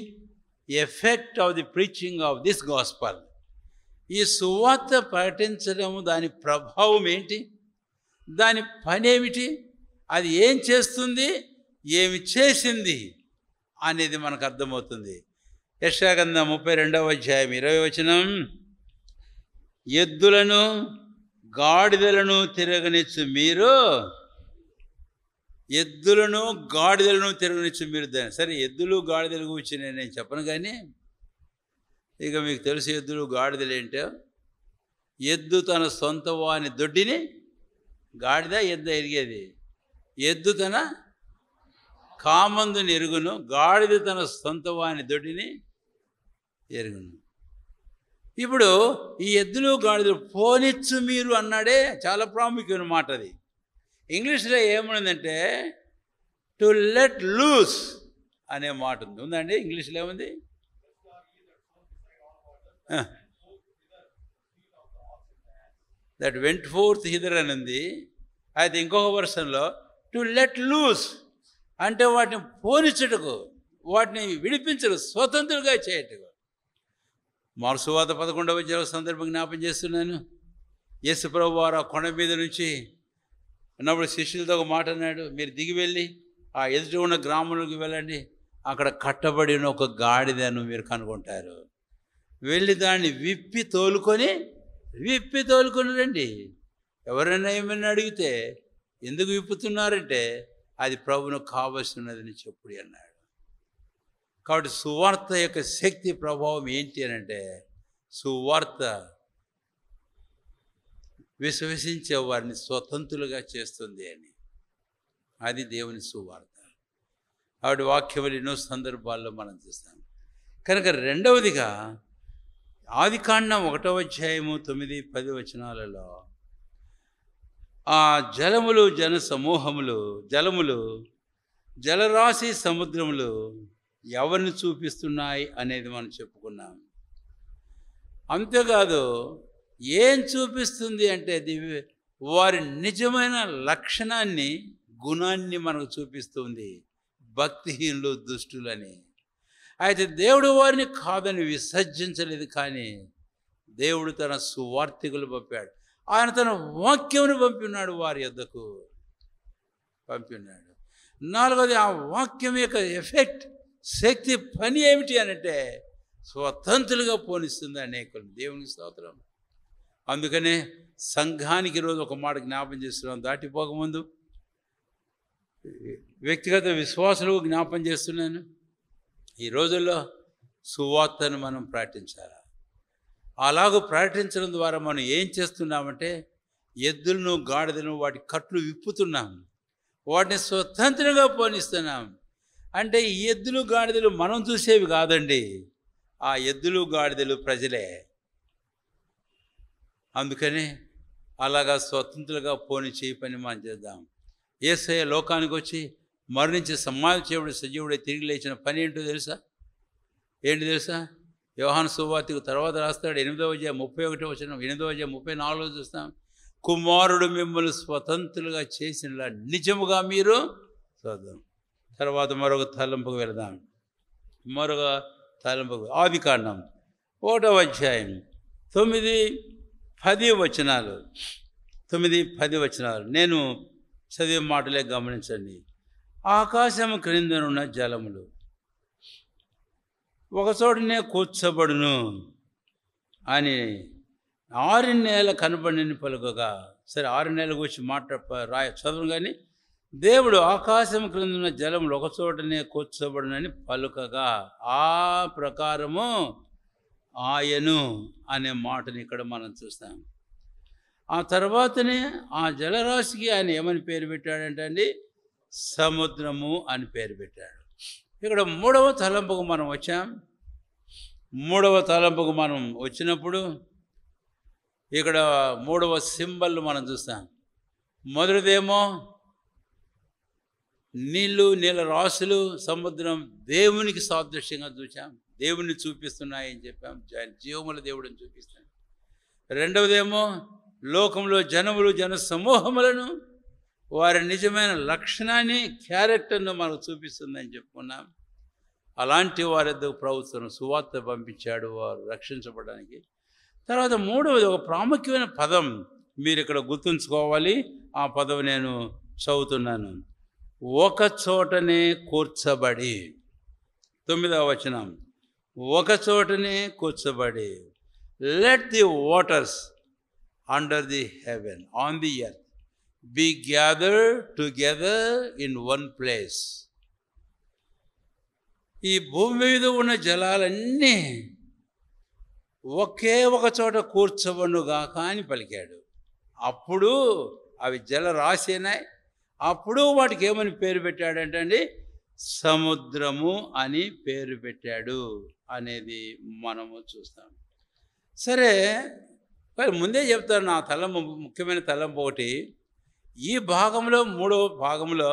effect of the preaching of this gospel? ఈ సువార్త ప్రకటించడం, దాని ప్రభావం ఏంటి, దాని పని ఏమిటి, అది ఏం చేస్తుంది, ఏమి చేసింది అనేది మనకు అర్థమవుతుంది. యెషయా గ్రంథం 32వ అధ్యాయం 20వ వచనం, ఎద్దులను గాడిదలను తిరగనిచ్చు మీరు, ఎద్దులను గాడిదలను తిరగనిచ్చు మీరు. సరే, ఎద్దులు గాడిదల గురించి నేను చెప్పను, కానీ ఇక మీకు తెలుసు ఎద్దులు గాడిదలు ఏంటో. ఎద్దు తన సొంత వాని దొడ్డిని, గాడిద ఎద్దు ఎరిగేది, ఎద్దు తన కామందుని ఎరుగును, గాడిద తన సొంత వాని దొడ్డిని ఎరుగును. ఇప్పుడు ఈ ఎద్దులు గాడిదలు పోనిచ్చు మీరు అన్నాడే, చాలా ప్రాముఖ్యమైన మాట అది. ఇంగ్లీష్లో ఏముందంటే టు లెట్ లూస్ అనే మాట ఉంది. ఉందండి ఇంగ్లీష్లో ఏముంది? దట్ వెంట్ ఫోర్త్ హిదర్ అని ఉంది. అయితే ఇంకొక వర్షన్లో టు లెట్ లూస్ అంటే వాటిని పోనిచ్చుటకు, వాటిని విడిపించడు, స్వతంత్రులుగా చేయటకు. మార్కు సువార్త 11వ అధ్యాయం సందర్భం జ్ఞాపం చేస్తున్నాను. యేసు ప్రభువు వారు ఆ కొండ మీద నుంచి ఉన్నప్పుడు శిష్యులతో ఒక మాట అన్నాడు, మీరు దిగి వెళ్ళి ఆ ఎదుట ఉన్న గ్రామంలోకి వెళ్ళండి, అక్కడ కట్టబడిన ఒక గాడిదను మీరు కనుగొంటారు. వెళ్ళి దాన్ని విప్పి తోలుకొని రండి. ఎవరైనా ఏమైనా అడిగితే ఎందుకు విప్పుతున్నారంటే అది ప్రభువును కావలసినదని చెప్పుడు అన్నాడు. కాబట్టి సువార్త యొక్క శక్తి ప్రభావం ఏంటి అని అంటే, సువార్త విశ్వసించే వారిని స్వతంత్రులుగా చేస్తుంది అని. అది దేవుని సువార్త. ఆవిడ వాక్యములు ఎన్నో సందర్భాల్లో మనం చూస్తాం. కనుక రెండవదిగా ఆదికాండం 1వ అధ్యాయము 9-10 వచనాలలో ఆ జలములు, జన సమూహములు, జలములు, జలరాశి, సముద్రములు ఎవరిని చూపిస్తున్నాయి అనేది మనం చెప్పుకున్నాం. అంతేకాదు ఏం చూపిస్తుంది అంటే అది వారి నిజమైన లక్షణాన్ని, గుణాన్ని మనకు చూపిస్తుంది, భక్తిహీనులు, దుష్టులని. అయితే దేవుడు వారిని కాదని విసర్జించలేదు, కానీ దేవుడు తన సువార్తికులు పంపాడు. ఆయన తన వాక్యమును పంపినాడు, వారి యొద్దకు పంపినాడు. నాలుగోది, ఆ వాక్యం యొక్క ఎఫెక్ట్, శక్తి, పని ఏమిటి అనంటే స్వతంత్రులుగా పోనిస్తుంది అనేకులు. దేవునికి స్తోత్రం. అందుకనే సంఘానికి ఈరోజు ఒక మాట జ్ఞాపం చేస్తున్నాం, దాటిపోకముందు వ్యక్తిగత విశ్వాసులకు జ్ఞాపం చేస్తున్నాను. ఈ రోజుల్లో సువార్తను మనం ప్రకటించాలి. అలాగూ ప్రకటించడం ద్వారా మనం ఏం చేస్తున్నామంటే ఎద్దులను, గాడిదలను వాటి కట్లు విప్పుతున్నాం, వాటిని స్వతంత్రంగా పోనిస్తున్నాం. అంటే ఈ ఎద్దులు, గాడిదలు మనం చూసేవి కాదండి, ఆ ఎద్దులు, గాడిదలు ప్రజలే. అందుకని అలాగా స్వతంత్రులుగా పోని చేయి పని మనం చేద్దాం. యేసయ్య లోకానికి వచ్చి మరణించి సమాధి చేయబడి సజీవుడై తిరిగి లేచిన పని ఏంటో తెలుసా? యోహాను సువార్తకు తర్వాత రాస్తాడు 8వ అధ్యాయం 31వ వచనం, 8వ అధ్యాయం 34 చూస్తాం. కుమారుడు మిమ్మల్ని స్వతంత్రులుగా చేసినలా నిజముగా మీరు చూద్దాం. తర్వాత మరొక తలంపుకు వెళదాం. ఆదికాండం 1వ అధ్యాయం 9-10 వచనాలు. 9-10 వచనాలు నేను చదివే మాటలే గమనించండి. ఆకాశము క్రిందనున్న జలములు ఒకచోటనే కూర్చబడును అని 6 నెలల కనబడిని పలుకగా. సరే, 6 నెలల గురించి చదవను, కానీ దేవుడు ఆకాశం క్రిందన్న జలములు ఒకచోటనే కూర్చబడునని పలుకగా ఆ ప్రకారము ఆయను అనే మాటని ఇక్కడ మనం చూస్తాం. ఆ తర్వాతనే ఆ జలరాశికి ఆయన ఏమని పేరు పెట్టాడంటే అండి, సముద్రము అని పేరు పెట్టాడు. ఇక్కడ 3వ తలంపుకు మనం వచ్చాం. మూడవ తలంపుకు మనం వచ్చినప్పుడు ఇక్కడ మూడవ సింబల్ మనం చూస్తాం. మొదటిదేమో నీళ్ళ రాశులు, సముద్రం దేవునికి సాదృశ్యంగా చూసాం, దేవుని చూపిస్తున్నాయని చెప్పాం, జీవముల దేవుడిని చూపిస్తాం. రెండవదేమో లోకంలో జన సమూహములను వారి నిజమైన లక్షణాన్ని, క్యారెక్టర్ను మనకు చూపిస్తుందని చెప్పుకున్నాం. అలాంటి వారి ప్రభుత్వం సువార్త పంపించాడు, వారు రక్షించబడడానికి. తర్వాత మూడవది ఒక ప్రాముఖ్యమైన పదం మీరు ఇక్కడ గుర్తుంచుకోవాలి. ఆ పదం నేను చదువుతున్నాను. ఒక చోటనే కూర్చబడి. 9వ వచనం, ఒక చోటనే కూర్చబడి. Let the waters under the heaven on the earth be gathered together in one place. ఈ భూమి మీద ఉన్న జలాలన్నీ ఒకే ఒక చోట కూర్చోవనుగాక అని పలికాడు. అప్పుడు అవి జలరాశినాయి. అప్పుడు వాటికి ఏమని పేరు పెట్టాడంటే అండి, సముద్రము అని పేరు పెట్టాడు అనేది మనము చూస్తాం. సరే, ముందే చెప్తాను, నా తలంపు, ముఖ్యమైన తలంపు ఒకటి. ఈ భాగంలో, మూడవ భాగంలో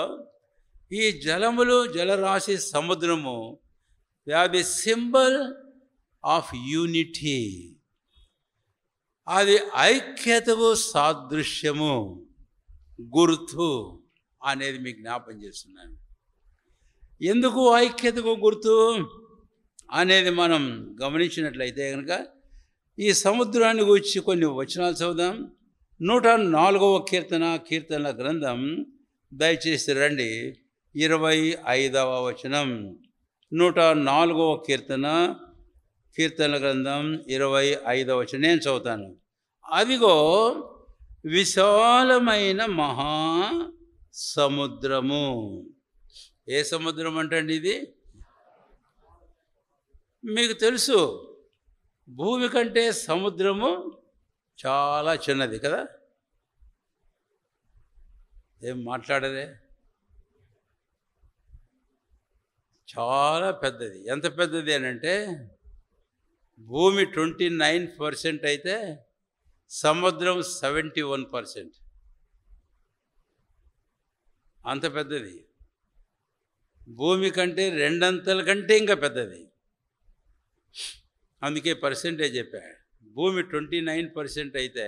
ఈ జలములు, జలరాశి, సముద్రము, they are the symbol of unity. అది ఐక్యతకు సాదృశ్యము, గుర్తు అనేది మీకు జ్ఞాపం చేస్తున్నాను. ఎందుకు ఐక్యతకు గుర్తు అనేది మనం గమనించినట్లయితే కనుక ఈ సముద్రాన్ని గురించి కొన్ని వచనాలు చదువుదాం. 104వ కీర్తనల గ్రంథం, దయచేసి రండి, 25వ వచనం. 104వ కీర్తనల గ్రంథం 25వ వచనం నేను చదువుతాను. అదిగో విశాలమైన మహా సముద్రము. ఏ సముద్రం అంటండి ఇది? మీకు తెలుసు, భూమి కంటే సముద్రము చాలా చిన్నది కదా. ఏం మాట్లాడరే, చాలా పెద్దది. ఎంత పెద్దది అని అంటే, భూమి 29% అయితే సముద్రం 71%. అంత పెద్దది. భూమి కంటే 2 అంతల కంటే ఇంకా పెద్దది. అందుకే పర్సెంటేజ్ చెప్పా. భూమి 29% అయితే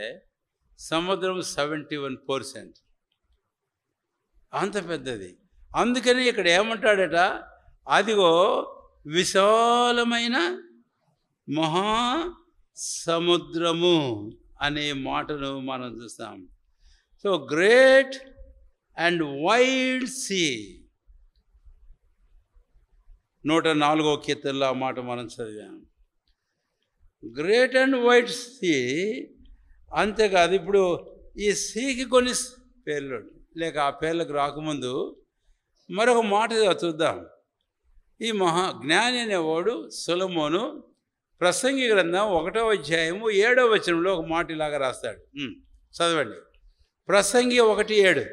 సముద్రం 71%. అంత పెద్దది. అందుకని ఇక్కడ ఏమంటాడట, అదిగో విశాలమైన మహా సముద్రము అనే మాటను మనం చూస్తాం. So great and wide sea. 104వ కీర్తనలో ఆ మాట మనం చదివాం. Great and wide sea. అంతేకాదు, ఇప్పుడు ఈ సీకి కొన్ని పేర్లు, లేక ఆ పేర్లకు రాకముందు మరొక మాట చూద్దాం. ఈ జ్ఞాని అనేవాడు సొలొమోను ప్రసంగి గ్రంథం 1వ అధ్యాయము 7వ వచనంలో ఒక మాట ఇలాగా రాస్తాడు. చదవండి. ప్రసంగి 1:7,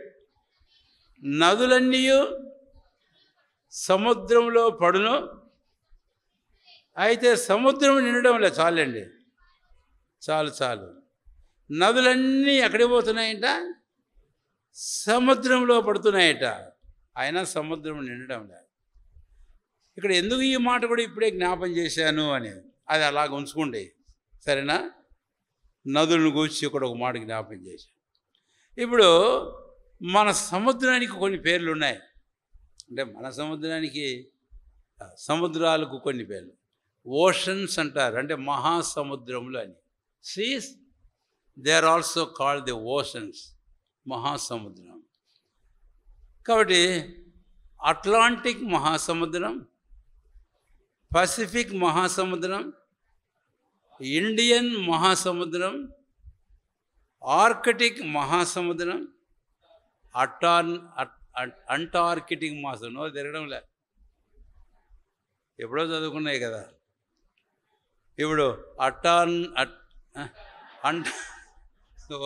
నదులన్నీ సముద్రంలో పడును. అయితే సముద్రం నిండడం లేదు. చాలండి, చాలు. నదులన్నీ ఎక్కడికి పోతున్నాయంట? సముద్రంలో పడుతున్నాయట. అయినా సముద్రం నిండడం లేదు. ఇక్కడ ఎందుకు ఈ మాట కూడా ఇప్పుడే జ్ఞాపం చేశాను అని, అది అలాగ ఉంచుకోండి, సరేనా? నదులను గూర్చి కూడా ఒక మాట జ్ఞాపం చేశాను. ఇప్పుడు మన సముద్రానికి కొన్ని పేర్లు ఉన్నాయి. అంటే మన సముద్రానికి, సముద్రాలకు కొన్ని పేర్లు. ఓషన్స్ అంటారు, అంటే మహాసముద్రములు అని. Seas, they are also called the oceans, మహాసముద్రం. కాబట్టి అట్లాంటిక్ మహాసముద్రం, పసిఫిక్ మహాసముద్రం, ఇండియన్ మహాసముద్రం, ఆర్కిటిక్ మహాసముద్రం, అంటార్కిటిక్ మహాసముద్రం. తిరగడం లే, ఎప్పుడో చదువుకున్నాయి కదా. ఇప్పుడు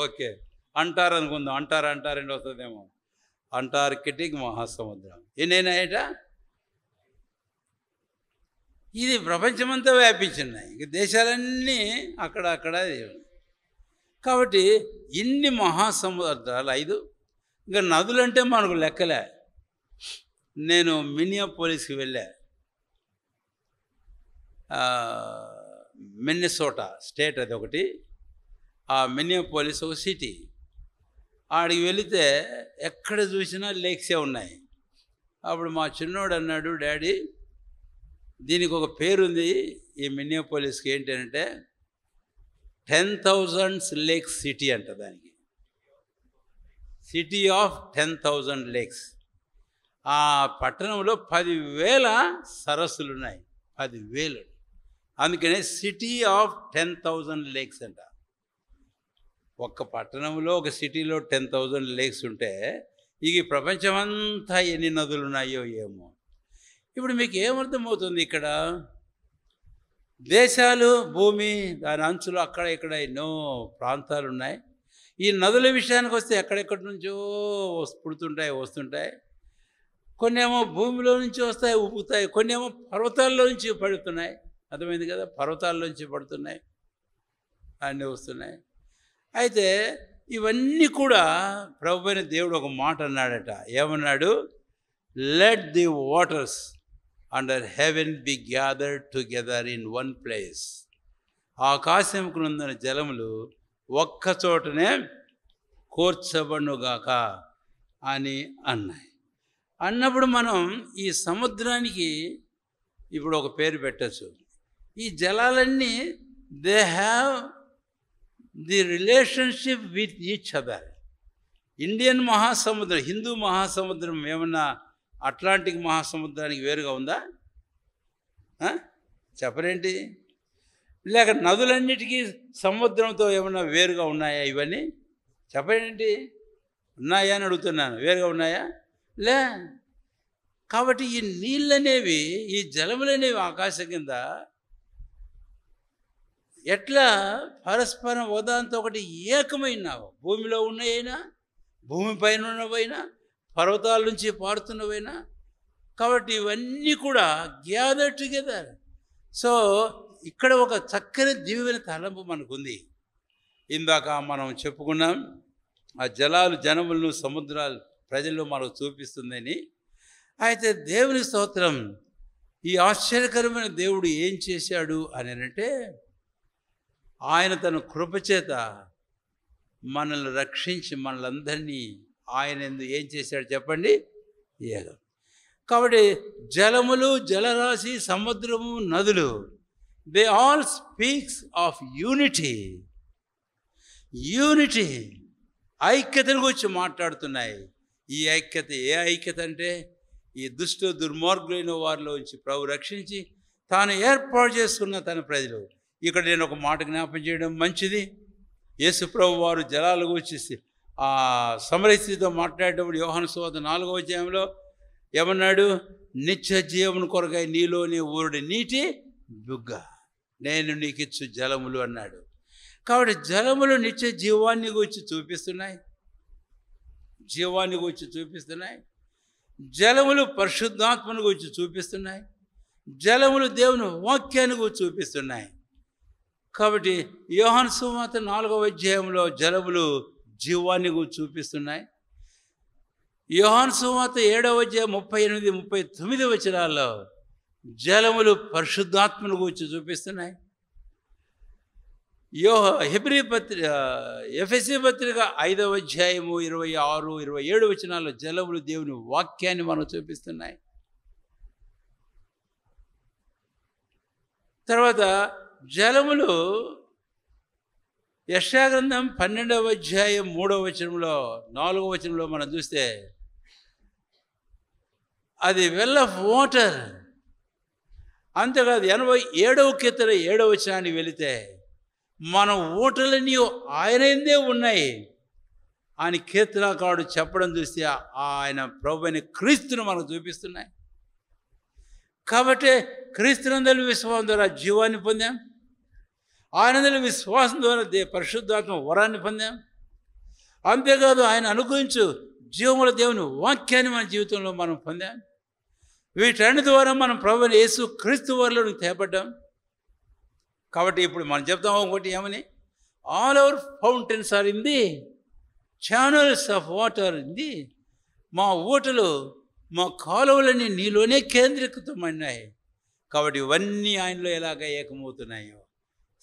ఓకే, అంటారు అనుకుందాం. అంటారండి వస్తుందేమో. అంటార్కిటిక్ మహాసముద్రం ఎన్నైనాయట. ఇది ప్రపంచమంతా వ్యాపించున్నాయి. ఇంక దేశాలన్నీ అక్కడ. కాబట్టి ఇన్ని మహాసముద్రాలు 5. ఇంకా నదులంటే మనకు లెక్కలే. నేను మిన్నియాపోలిస్కి వెళ్ళా. మిన్నెసోటా స్టేట్ అది ఒకటి. ఆ మిన్నియాపోలిస్ ఒక సిటీ. ఆడికి వెళితే ఎక్కడ చూసినా లేక్సే ఉన్నాయి. అప్పుడు మా చిన్నోడు అన్నాడు, డాడీ దీనికి ఒక పేరుంది ఈ మిన్నియాపోలిస్కి, ఏంటంటే 10,000 లేక్స్ సిటీ అంట. దానికి సిటీ ఆఫ్ 10,000 లేక్స్. ఆ పట్టణంలో 10,000 సరస్సులు ఉన్నాయి. 10,000. అందుకనే సిటీ ఆఫ్ 10,000 లేక్స్ అంట. ఒక్క పట్టణంలో ఒక సిటీలో 10,000 లేక్స్ ఉంటే ఇక ప్రపంచమంతా ఎన్ని నదులు ఉన్నాయో ఏమో. ఇప్పుడు మీకు ఏమర్థమవుతుంది? ఇక్కడ దేశాలు, భూమి, దాని అంచులు అక్కడ ఇక్కడ ఎన్నో ప్రాంతాలు ఉన్నాయి. ఈ నదుల విషయానికి వస్తే ఎక్కడెక్కడి నుంచో పుడుతుంటాయి, వస్తుంటాయి. కొన్ని ఏమో భూమిలో నుంచి వస్తాయి, ఉప్పుతాయి. కొన్ని ఏమో పర్వతాల్లో నుంచి పడుతున్నాయి. అర్థమైంది కదా? పర్వతాల్లోంచి పడుతున్నాయి, అన్నీ వస్తున్నాయి. అయితే ఇవన్నీ కూడా ప్రభువైన దేవుడు ఒక మాట అన్నాడట. ఏమన్నాడు? Let the waters under heaven be gathered together in one place. ఆకాశముకునందున జలములు ఒక్క చోటనే కూర్చబడుగాక అని అన్నాయి. అన్నప్పుడు మనం ఈ సముద్రానికి ఇప్పుడు ఒక పేరు పెట్టచ్చు. ఈ జలాలన్నీ they have the relationship with each other. Indian మహాసముద్రం, హిందూ మహాసముద్రం ఏమన్నా అట్లాంటిక్ మహాసముద్రానికి వేరుగా ఉందా? చెప్పరేంటి? లేక నదులన్నిటికీ సముద్రంతో ఏమన్నా వేరుగా ఉన్నాయా? ఇవన్నీ చెప్పరేంటి? ఉన్నాయా అని అడుగుతున్నాను. వేరుగా ఉన్నాయా? లే. కాబట్టి ఈ నీళ్ళనేవి, ఈ జలములనేవి ఆకాశం కింద ఎట్లా పరస్పరం ఒకదాంతో ఒకటి ఏకమైనావు. భూమిలో ఉన్నవైనా, భూమిపైన ఉన్నవైనా, పర్వతాల నుంచి పారుతున్నవైనా. కాబట్టి ఇవన్నీ కూడా గ్యాదర్ టుగెదర్. సో ఇక్కడ ఒక చక్కని దివ్యమైన తలంపు మనకుంది. ఇందాక మనం చెప్పుకున్నాం, ఆ జలాలు జనములను, సముద్రాలు ప్రజల్లో మనకు చూపిస్తుందని. అయితే దేవుని స్తోత్రం, ఈ ఆశ్చర్యకరమైన దేవుడు ఏం చేశాడు అని అంటే, ఆయన తన కృపచేత మనల్ని రక్షించి మనలందరినీ ఆయన ఏం చేశాడు చెప్పండి? ఏగం. కాబట్టి జలములు, జలరాశి, సముద్రము, నదులు, they all speaks of unity. ఐక్యతను గురించి మాట్లాడుతున్నాయి. ఈ ఐక్యత ఏ ఐక్యత అంటే, ఈ దుష్ట దుర్మార్గులైన వారిలోంచి ప్రభు రక్షించి తాను ఏర్పాటు చేసుకున్న తన ప్రజలు. ఇక్కడ నేను ఒక మాట జ్ఞాపం చేయడం మంచిది. యేసు ప్రభు వారు జలాల గురించి ఆ సమరయ స్త్రీతో మాట్లాడేటప్పుడు యోహాను సువార్త 4వ అధ్యాయంలో ఏమన్నాడు? నిత్య జీవమును కొరకై నీలోనే ఊరుడి నీటి బుగ్గ, నేను నీకు ఇచ్చు జలములు అన్నాడు. కాబట్టి జలములు నిత్య జీవాన్ని గురించి చూపిస్తున్నాయి. జలములు పరిశుద్ధాత్మను గురించి చూపిస్తున్నాయి. జలములు దేవుని వాక్యాన్ని గురించి చూపిస్తున్నాయి. కాబట్టి యోహాను సువార్త 4వ అధ్యాయంలో జలములు జీవాన్ని గురించి చూపిస్తున్నాయి. యోహాను సువార్త 7వ అధ్యాయం 38, 39 వచనాల్లో జలములు పరిశుద్ధాత్మను గురించి చూపిస్తున్నాయి. ఎఫెసీ పత్రిక 5వ అధ్యాయము 26, 27 వచనాల్లో జలములు దేవుని వాక్యాన్ని మనం చూపిస్తున్నాయి. తర్వాత జలములు యెషయా గ్రంథం 12వ అధ్యాయం 3వ వచనంలో, 4వ వచనంలో మనం చూస్తే అది వెల్ ఆఫ్ వాటర్. అంతేకాదు 87వ కీర్తన 7వ వచనానికి వెళితే మన ఊటలన్నీ ఆయనదే ఉన్నాయి అని కీర్తనకారుడు చెప్పడం చూస్తే ఆయన ప్రభువైన క్రీస్తును మనకు చూపిస్తున్నాయి. కాబట్టి క్రీస్తునందలి విశ్వాసం ద్వారా జీవాన్ని పొందాం. ఆయనందలి విశ్వాసం ద్వారా పరిశుద్ధాత్మ వరాన్ని పొందాం. అంతేకాదు ఆయన అనుగ్రహించు జీవముల దేవుని వాక్యాన్ని మన జీవితంలో మనం పొందాం. వీటన్ని ద్వారా మనం ప్రభువైన యేసు క్రీస్తు వారిలోకి తేపడ్డాం. కాబట్టి ఇప్పుడు మనం చెప్తాం ఒకటి ఏమని, all our fountains are in the channels of water in the, మా ఊటలు మా కాలువలన్నీ నీలోనే కేంద్రీకృతమైనాయి. కాబట్టి ఇవన్నీ ఆయనలో ఎలాగ ఏకమవుతున్నాయో,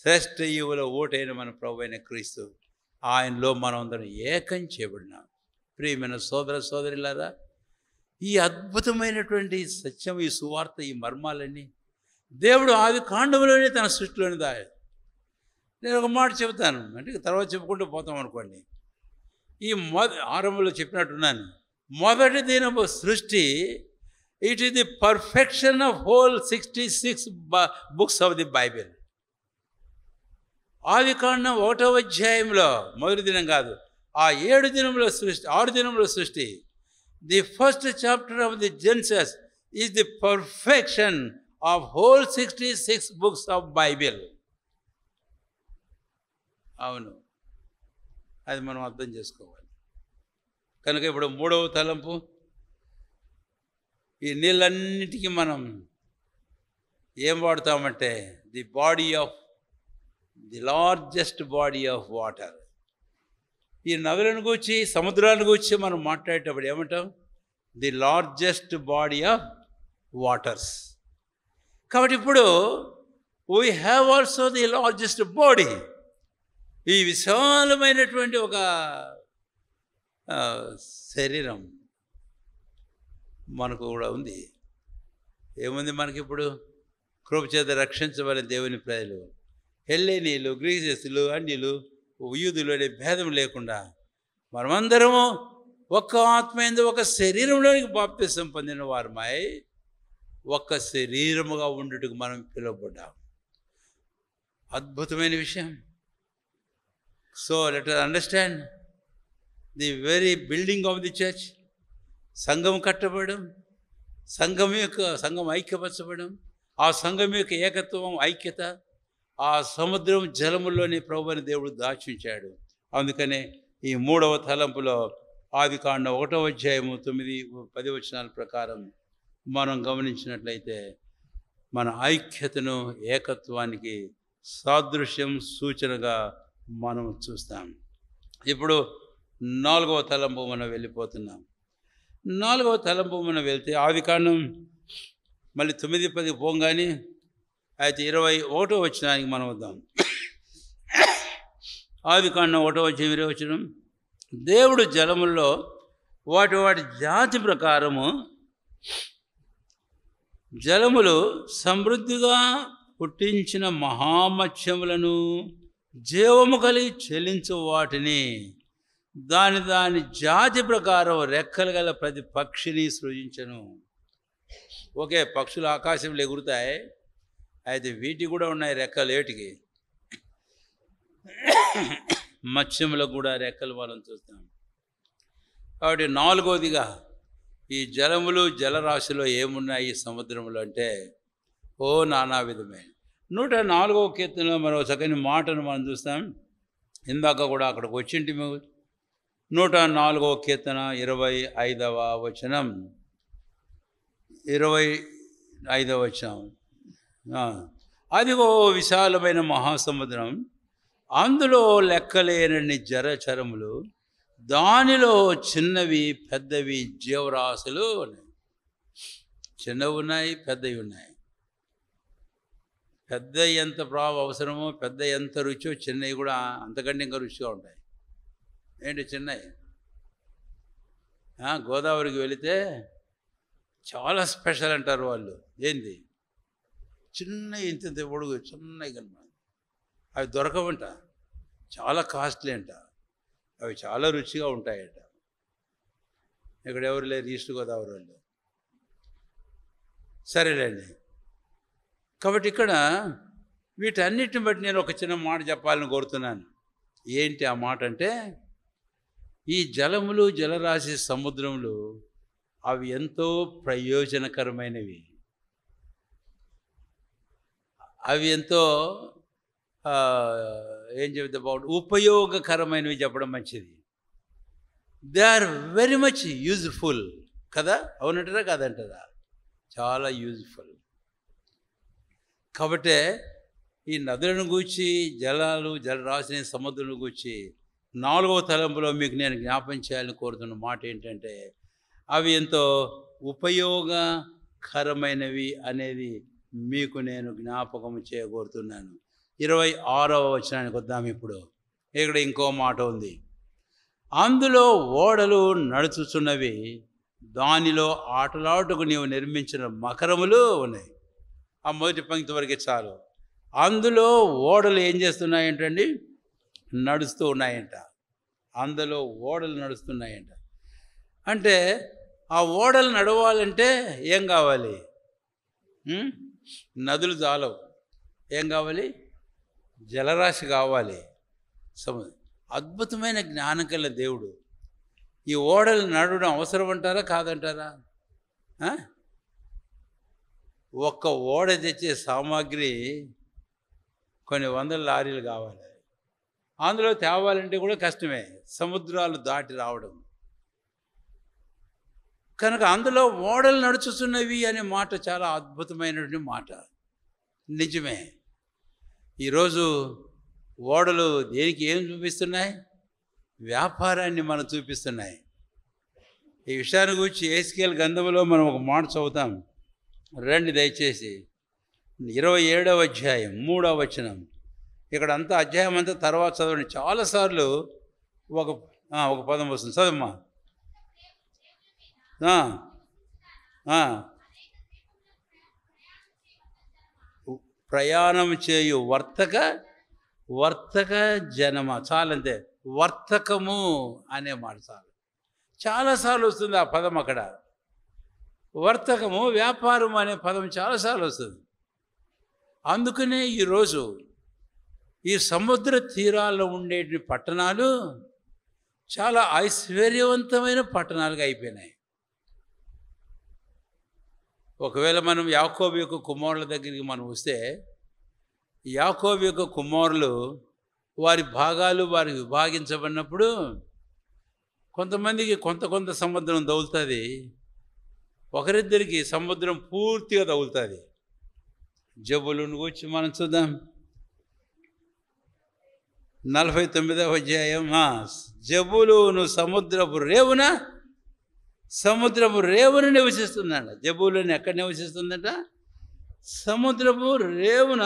శ్రేష్ఠ ఈవుల ఊటైన మన ప్రభువైన క్రీస్తు, ఆయనలో మనం అందరం ఏకం చేయబడినాం. ప్రియమైన సోదర సోదరులారా, ఈ అద్భుతమైనటువంటి సత్యం, ఈ సువార్త, ఈ మర్మాలన్నీ దేవుడు ఆది కాండములోనే తన సృష్టిలోనే దాయాడు. నేను ఒక మాట చెబుతాను, అంటే తర్వాత చెప్పుకుంటూ పోతాం అనుకోండి. ఈ ఆరంభంలో చెప్పినట్టున్నాను, మొదటి దినపు సృష్టి, it is the perfection of whole 66 books of the Bible. ఆది కాండం 1వ అధ్యాయంలో మొదటి దినం కాదు, ఆ 7 దినముల సృష్టి, 6 దినముల సృష్టి, the first chapter of the Genesis is the perfection of whole 66 books of Bible. అవును, అది మనం అర్థం చేసుకోవాలి. కనుక ఇప్పుడు 3వ తలంపు, ఈ నీళ్ళన్నిటికీ మనం ఏం వాడతామంటే the body of the largest body of water. ఈ నదులను గూర్చి, సముద్రాలను గూర్చి మనం మాట్లాడేటప్పుడు ఏమంటాం, the largest body of waters. కాబట్టి ఇప్పుడు we have also the largest body. ఈ విశాలమైనటువంటి ఒక శరీరం మనకు కూడా ఉంది. ఏముంది మనకిప్పుడు? కృప చేత రక్షించబడిన దేవుని ప్రజలు, హెల్లెనీయులు, గ్రీసెస్లు, అన్యులు, యూదులు అనే భేదం లేకుండా మనమందరము ఒక్క ఆత్మయందు ఒక శరీరంలోనికి బాప్తిసం పొందిన వారమై ఒక్క శరీరముగా ఉండుటకు మనం పిలువబడ్డాం. అద్భుతమైన విషయం. So let us understand the very building of the church. సంఘం కట్టబడడం, సంఘం ఐక్యపరచబడడం, ఆ సంఘం యొక్క ఏకత్వం, ఐక్యత, ఆ సముద్రం జలముల్లోని ప్రభువైన దేవుడు దాచించాడు. అందుకనే ఈ 3వ తలంపులో ఆది కాండం 1వ అధ్యాయము 9-10 వచనాల ప్రకారం మనం గమనించినట్లయితే మన ఐక్యతను, ఏకత్వానికి సాదృశ్యం, సూచనగా మనం చూస్తాం. ఇప్పుడు 4వ తలంపు మనం వెళ్ళిపోతున్నాం. 4వ తలంపు మనం వెళ్తే ఆది కాండం మళ్ళీ 9-10 పోగానే అయితే 21వ వచనానికి మనం వద్దాం. ఆది కాండం 1వ అధ్యాయం 20వ వచనం, దేవుడు జలముల్లో వాటి జాతి ప్రకారము జలములు సమృద్ధిగా పుట్టించిన మహామత్స్యములను, జీవము కలిగి చెలించు వాటిని, దాని జాతి ప్రకారం రెక్కలు గల ప్రతి పక్షిని సృజించను. ఓకే, పక్షులు ఆకాశంలో ఎగురుతాయి, అయితే వీటికి కూడా ఉన్నాయి రెక్కలు. ఏటికి? మత్స్యములకు కూడా రెక్కలు మనం చూస్తాం. కాబట్టి 4వదిగా ఈ జలములు, జలరాశిలో ఏమున్నాయి ఈ సముద్రంలో అంటే నానా విధమైన. 104వ కీర్తనలో మరో చక్కని మాటను మనం చూస్తాం. ఇందాక కూడా అక్కడికి వచ్చింటి మేము. 104వ కీర్తన 25వ వచనం, 25వ వచనం, అదిగో విశాలమైన మహాసముద్రం, అందులో లెక్కలేనన్ని జలచరములు, దానిలో చిన్నవి పెద్దవి జీవరాశులు ఉన్నాయి. చిన్నవి ఉన్నాయి, పెద్దవి ఉన్నాయి. పెద్ద ఎంత అవసరమో, పెద్ద ఎంత రుచో, చిన్నవి కూడా అంతకంటే ఇంకా రుచిగా ఉంటాయి. ఏంటి చిన్నవి? గోదావరికి వెళితే చాలా స్పెషల్ అంటారు వాళ్ళు. ఏంది? చిన్న ఇంత పొడుగు చిన్నవి కనమాట. అవి దొరకవంట, చాలా కాస్ట్లీ అంట, అవి చాలా రుచిగా ఉంటాయట. ఇక్కడ ఎవరు లేరు ఈస్ట్ గోదావరి వాళ్ళు. సరేలేండి. కాబట్టి ఇక్కడ వీటన్నిటిని బట్టి నేను ఒక చిన్న మాట చెప్పాలని కోరుతున్నాను. ఏంటి ఆ మాట అంటే, ఈ జలములు, జలరాశి, సముద్రములు అవి ఎంతో ప్రయోజనకరమైనవి. అవి ఎంతో ఏం చెబుతా బాగుంటుంది, ఉపయోగకరమైనవి చెప్పడం మంచిది. They are very much useful కదా. అవునంటారా కాదంటారా? చాలా యూజ్ఫుల్. కాబట్టే ఈ నదులను గూర్చి, జలరాశిని, సముద్రం గూర్చి 4వ తలంపులో మీకు నేను జ్ఞాపం చేయాలని కోరుతున్న మాట ఏంటంటే, అవి ఎంతో ఉపయోగకరమైనవి అనేది మీకు నేను జ్ఞాపకం చేయగోరుతున్నాను. 26వ వచనానికి వద్దాం ఇప్పుడు. ఇక్కడ ఇంకో మాట ఉంది. అందులో ఓడలు నడుచుచున్నవి, దానిలో ఆటలాటకు నీవు నిర్మించిన మకరములు ఉన్నాయి. ఆ మొదటి పంక్తి వరకే చాలు. అందులో ఓడలు ఏం చేస్తున్నాయంటండి? నడుస్తూ ఉన్నాయంట. అందులో ఓడలు నడుస్తున్నాయంట. అంటే ఆ ఓడలు నడవాలంటే ఏం కావాలి? నదులు చాలవు. ఏం కావాలి? జలరాశి కావాలి. అద్భుతమైన జ్ఞానం కల దేవుడు. ఈ ఓడలు నడవడం అవసరం అంటారా కాదంటారా? ఒక్క ఓడ తెచ్చే సామాగ్రి కొన్ని వందల లారీలు కావాలి. అందులో తేవాలంటే కూడా కష్టమే, సముద్రాలు దాటి రావడం. కనుక అందులో ఓడలు నడుచుతున్నవి అనే మాట చాలా అద్భుతమైనటువంటి మాట. నిజమే. ఈరోజు ఓడలు దేనికి ఏం చూపిస్తున్నాయి? వ్యాపారాన్ని మనం చూపిస్తున్నాయి. ఈ విషయాన్ని గురించి ఎహెజ్కేలు గ్రంథంలో మనం ఒక మాట చదువుతాం. రండి దయచేసి 27వ అధ్యాయం 3వ వచనం. ఇక్కడ అంతా అధ్యాయం అంతా తర్వాత చదవండి. చాలాసార్లు ఒక పదం వస్తుంది. చదవమ్మా. ప్రయాణం చేయు వర్తక జనమ. చాలంతే. వర్తకము అనే మాట చాలాసార్లు వస్తుంది ఆ పదం. అక్కడ వర్తకము, వ్యాపారం అనే పదం చాలాసార్లు వస్తుంది. అందుకనే ఈరోజు ఈ సముద్ర తీరాల్లో ఉండే పట్టణాలు చాలా ఐశ్వర్యవంతమైన పట్టణాలుగా అయిపోయినాయి. ఒకవేళ మనం యాకోబు యొక్క కుమారుల దగ్గరికి మనం వస్తే, యాకోబు యొక్క కుమారులు వారి భాగాలు వారికి విభాగించబడినప్పుడు కొంతమందికి కొంత సముద్రం తగులుతుంది, ఒకరిద్దరికి సముద్రం పూర్తిగా తగులుతుంది. జబులును గురించి మనం చూద్దాం. 49వ అధ్యాయం. జబులును సముద్రపు రేవున నివసిస్తుందంట. జబులుని ఎక్కడ నివసిస్తుందంట? సముద్రపు రేవున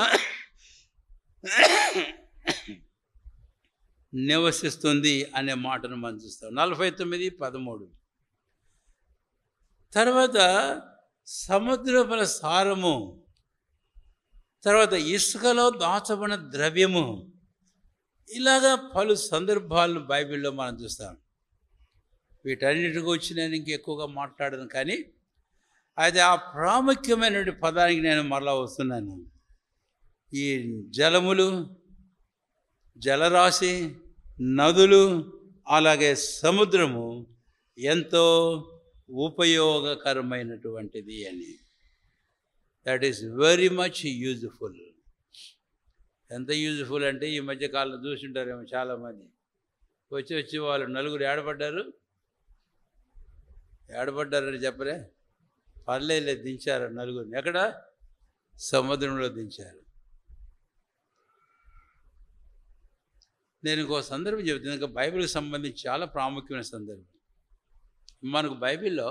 నివసిస్తుంది అనే మాటను మనం చూస్తాం. 49:13. తర్వాత సముద్రపు సారము, తర్వాత ఇసుకలో దాచబడిన ద్రవ్యము, ఇలాగా పలు సందర్భాలను బైబిల్లో మనం చూస్తాం. వీటన్నిటి గురించి నేను ఇంకెక్కువగా మాట్లాడను, కానీ అయితే ఆ ప్రాముఖ్యమైనటువంటి పదానికి నేను మరలా వస్తున్నాను. ఈ జలములు, జలరాశి, నదులు, అలాగే సముద్రము ఎంతో ఉపయోగకరమైనటువంటిది అని. That is very much useful. ఎంత యూజ్ఫుల్ అంటే ఈ మధ్యకాలంలో చూసింటారేమో చాలామంది వచ్చి వాళ్ళు నలుగురు ఏడబడ్డారని చెప్పలే, పర్లేదు దించారు నలుగురిని. ఎక్కడ? సముద్రంలో దించారు. నేను ఇంకో సందర్భం చెబుతాను. ఇంకా బైబిల్కి సంబంధించి చాలా ప్రాముఖ్యమైన సందర్భం. మనకు బైబిల్లో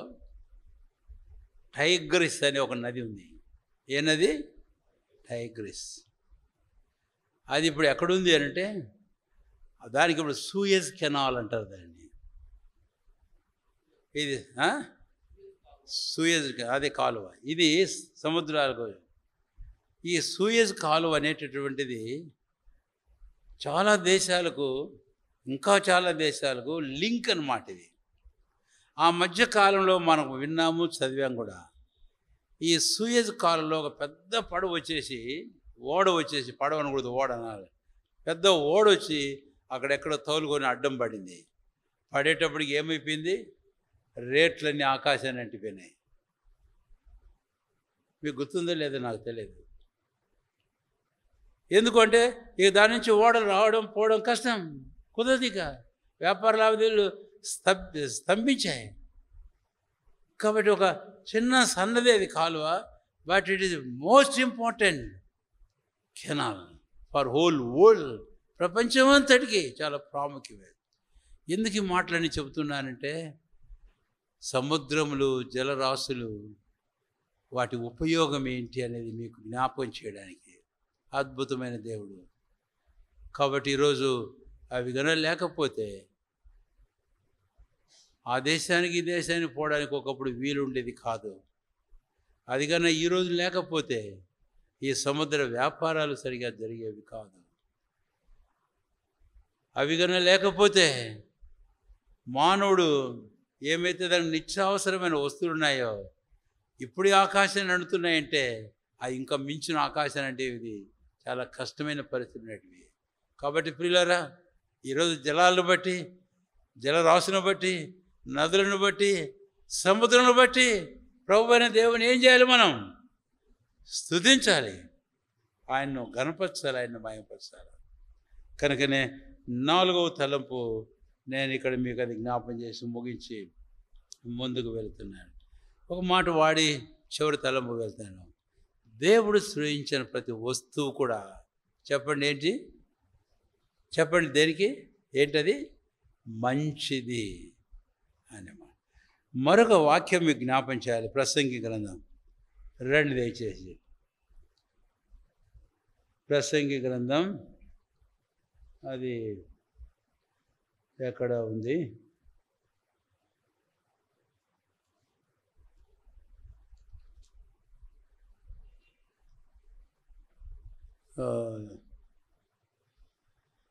టైగ్రిస్ అనే ఒక నది ఉంది. ఏ నది? టైగ్రిస్. అది ఇప్పుడు ఎక్కడుంది అంటే, దానికి ఇప్పుడు సూయజ్ కెనాల్ అంటారు దాన్ని. ఇది సూయజ్, అదే కాలువ. ఇది సముద్రాలకు. ఈ సూయజ్ కాలువ అనేటటువంటిది చాలా దేశాలకు, ఇంకా చాలా దేశాలకు లింక్ అన్నమాట. ఇది ఆ మధ్య కాలంలో మనం విన్నాము, చదివాం కూడా. ఈ సూయజ్ కాలంలో ఒక పెద్ద పడవ వచ్చేసి, పడవ అనకూడదు, ఓడ అనాలి, పెద్ద ఓడ వచ్చి అక్కడెక్కడో తోలుకొని అడ్డం పడింది. పడేటప్పటికి ఏమైపోయింది? రేట్లన్నీ ఆకాశాన్ని అంటిపోయినాయి. మీకు గుర్తుందో లేదో నాకు తెలియదు. ఎందుకంటే ఇక దాని నుంచి ఓడలు రావడం పోవడం కష్టం, కుదరదు. ఇక వ్యాపార లావాదేవీలు స్తంభించాయి. కాబట్టి ఒక చిన్న సన్నదే అది కాలువ, but it is most important canal for whole world. ప్రపంచమంతటికి చాలా ప్రాముఖ్యమే. ఎందుకు ఈ మాటలని చెబుతున్నానంటే, సముద్రములు, జలరాశులు, వాటి ఉపయోగం ఏంటి అనేది మీకు జ్ఞాపకం చేయడానికి అద్భుతమైన దేవుడు. కాబట్టి ఈరోజు అవి గన లేకపోతే ఆ దేశానికి ఈ దేశానికి పోవడానికి ఒకప్పుడు వీలుండేది కాదు. అది కన్నా ఈరోజు లేకపోతే ఈ సముద్ర వ్యాపారాలు సరిగా జరిగేవి కాదు. అవి కన్నా లేకపోతే మానవుడు ఏమైతే దానికి నిత్యావసరమైన వస్తువులు ఉన్నాయో ఇప్పుడు ఆకాశాన్ని అంటున్నాయంటే అది ఇంకా మించిన ఆకాశాన్ని అంటే ఇది చాలా కష్టమైన పరిస్థితి ఉన్నటివి. కాబట్టి ప్రియులారా, ఈరోజు జలాలను బట్టి, జలరాశులను బట్టి, నదులను బట్టి, సముద్రాలను బట్టి ప్రభు అయిన దేవుని ఏం చేయాలి? మనం స్తుతించాలి, ఆయన్ను ఘనపరచాలి, ఆయన్ను మహిమపరచాలి. కనుకనే 4వ తలంపు నేను ఇక్కడ మీకు అది జ్ఞాపం చేసి ముగించి ముందుకు వెళుతున్నాను. ఒక మాట వాడి చివరి తలంపు వెళ్తాను. దేవుడు సృజించిన ప్రతి వస్తువు కూడా, చెప్పండి ఏంటి? చెప్పండి దేనికి? ఏంటది? మంచిది అని. మరొక వాక్యం మీకు జ్ఞాపం చేయాలి. ప్రసంగి గ్రంథం రండి దయచేసి. ప్రసంగి గ్రంథం అది ఎక్కడ ఉంది?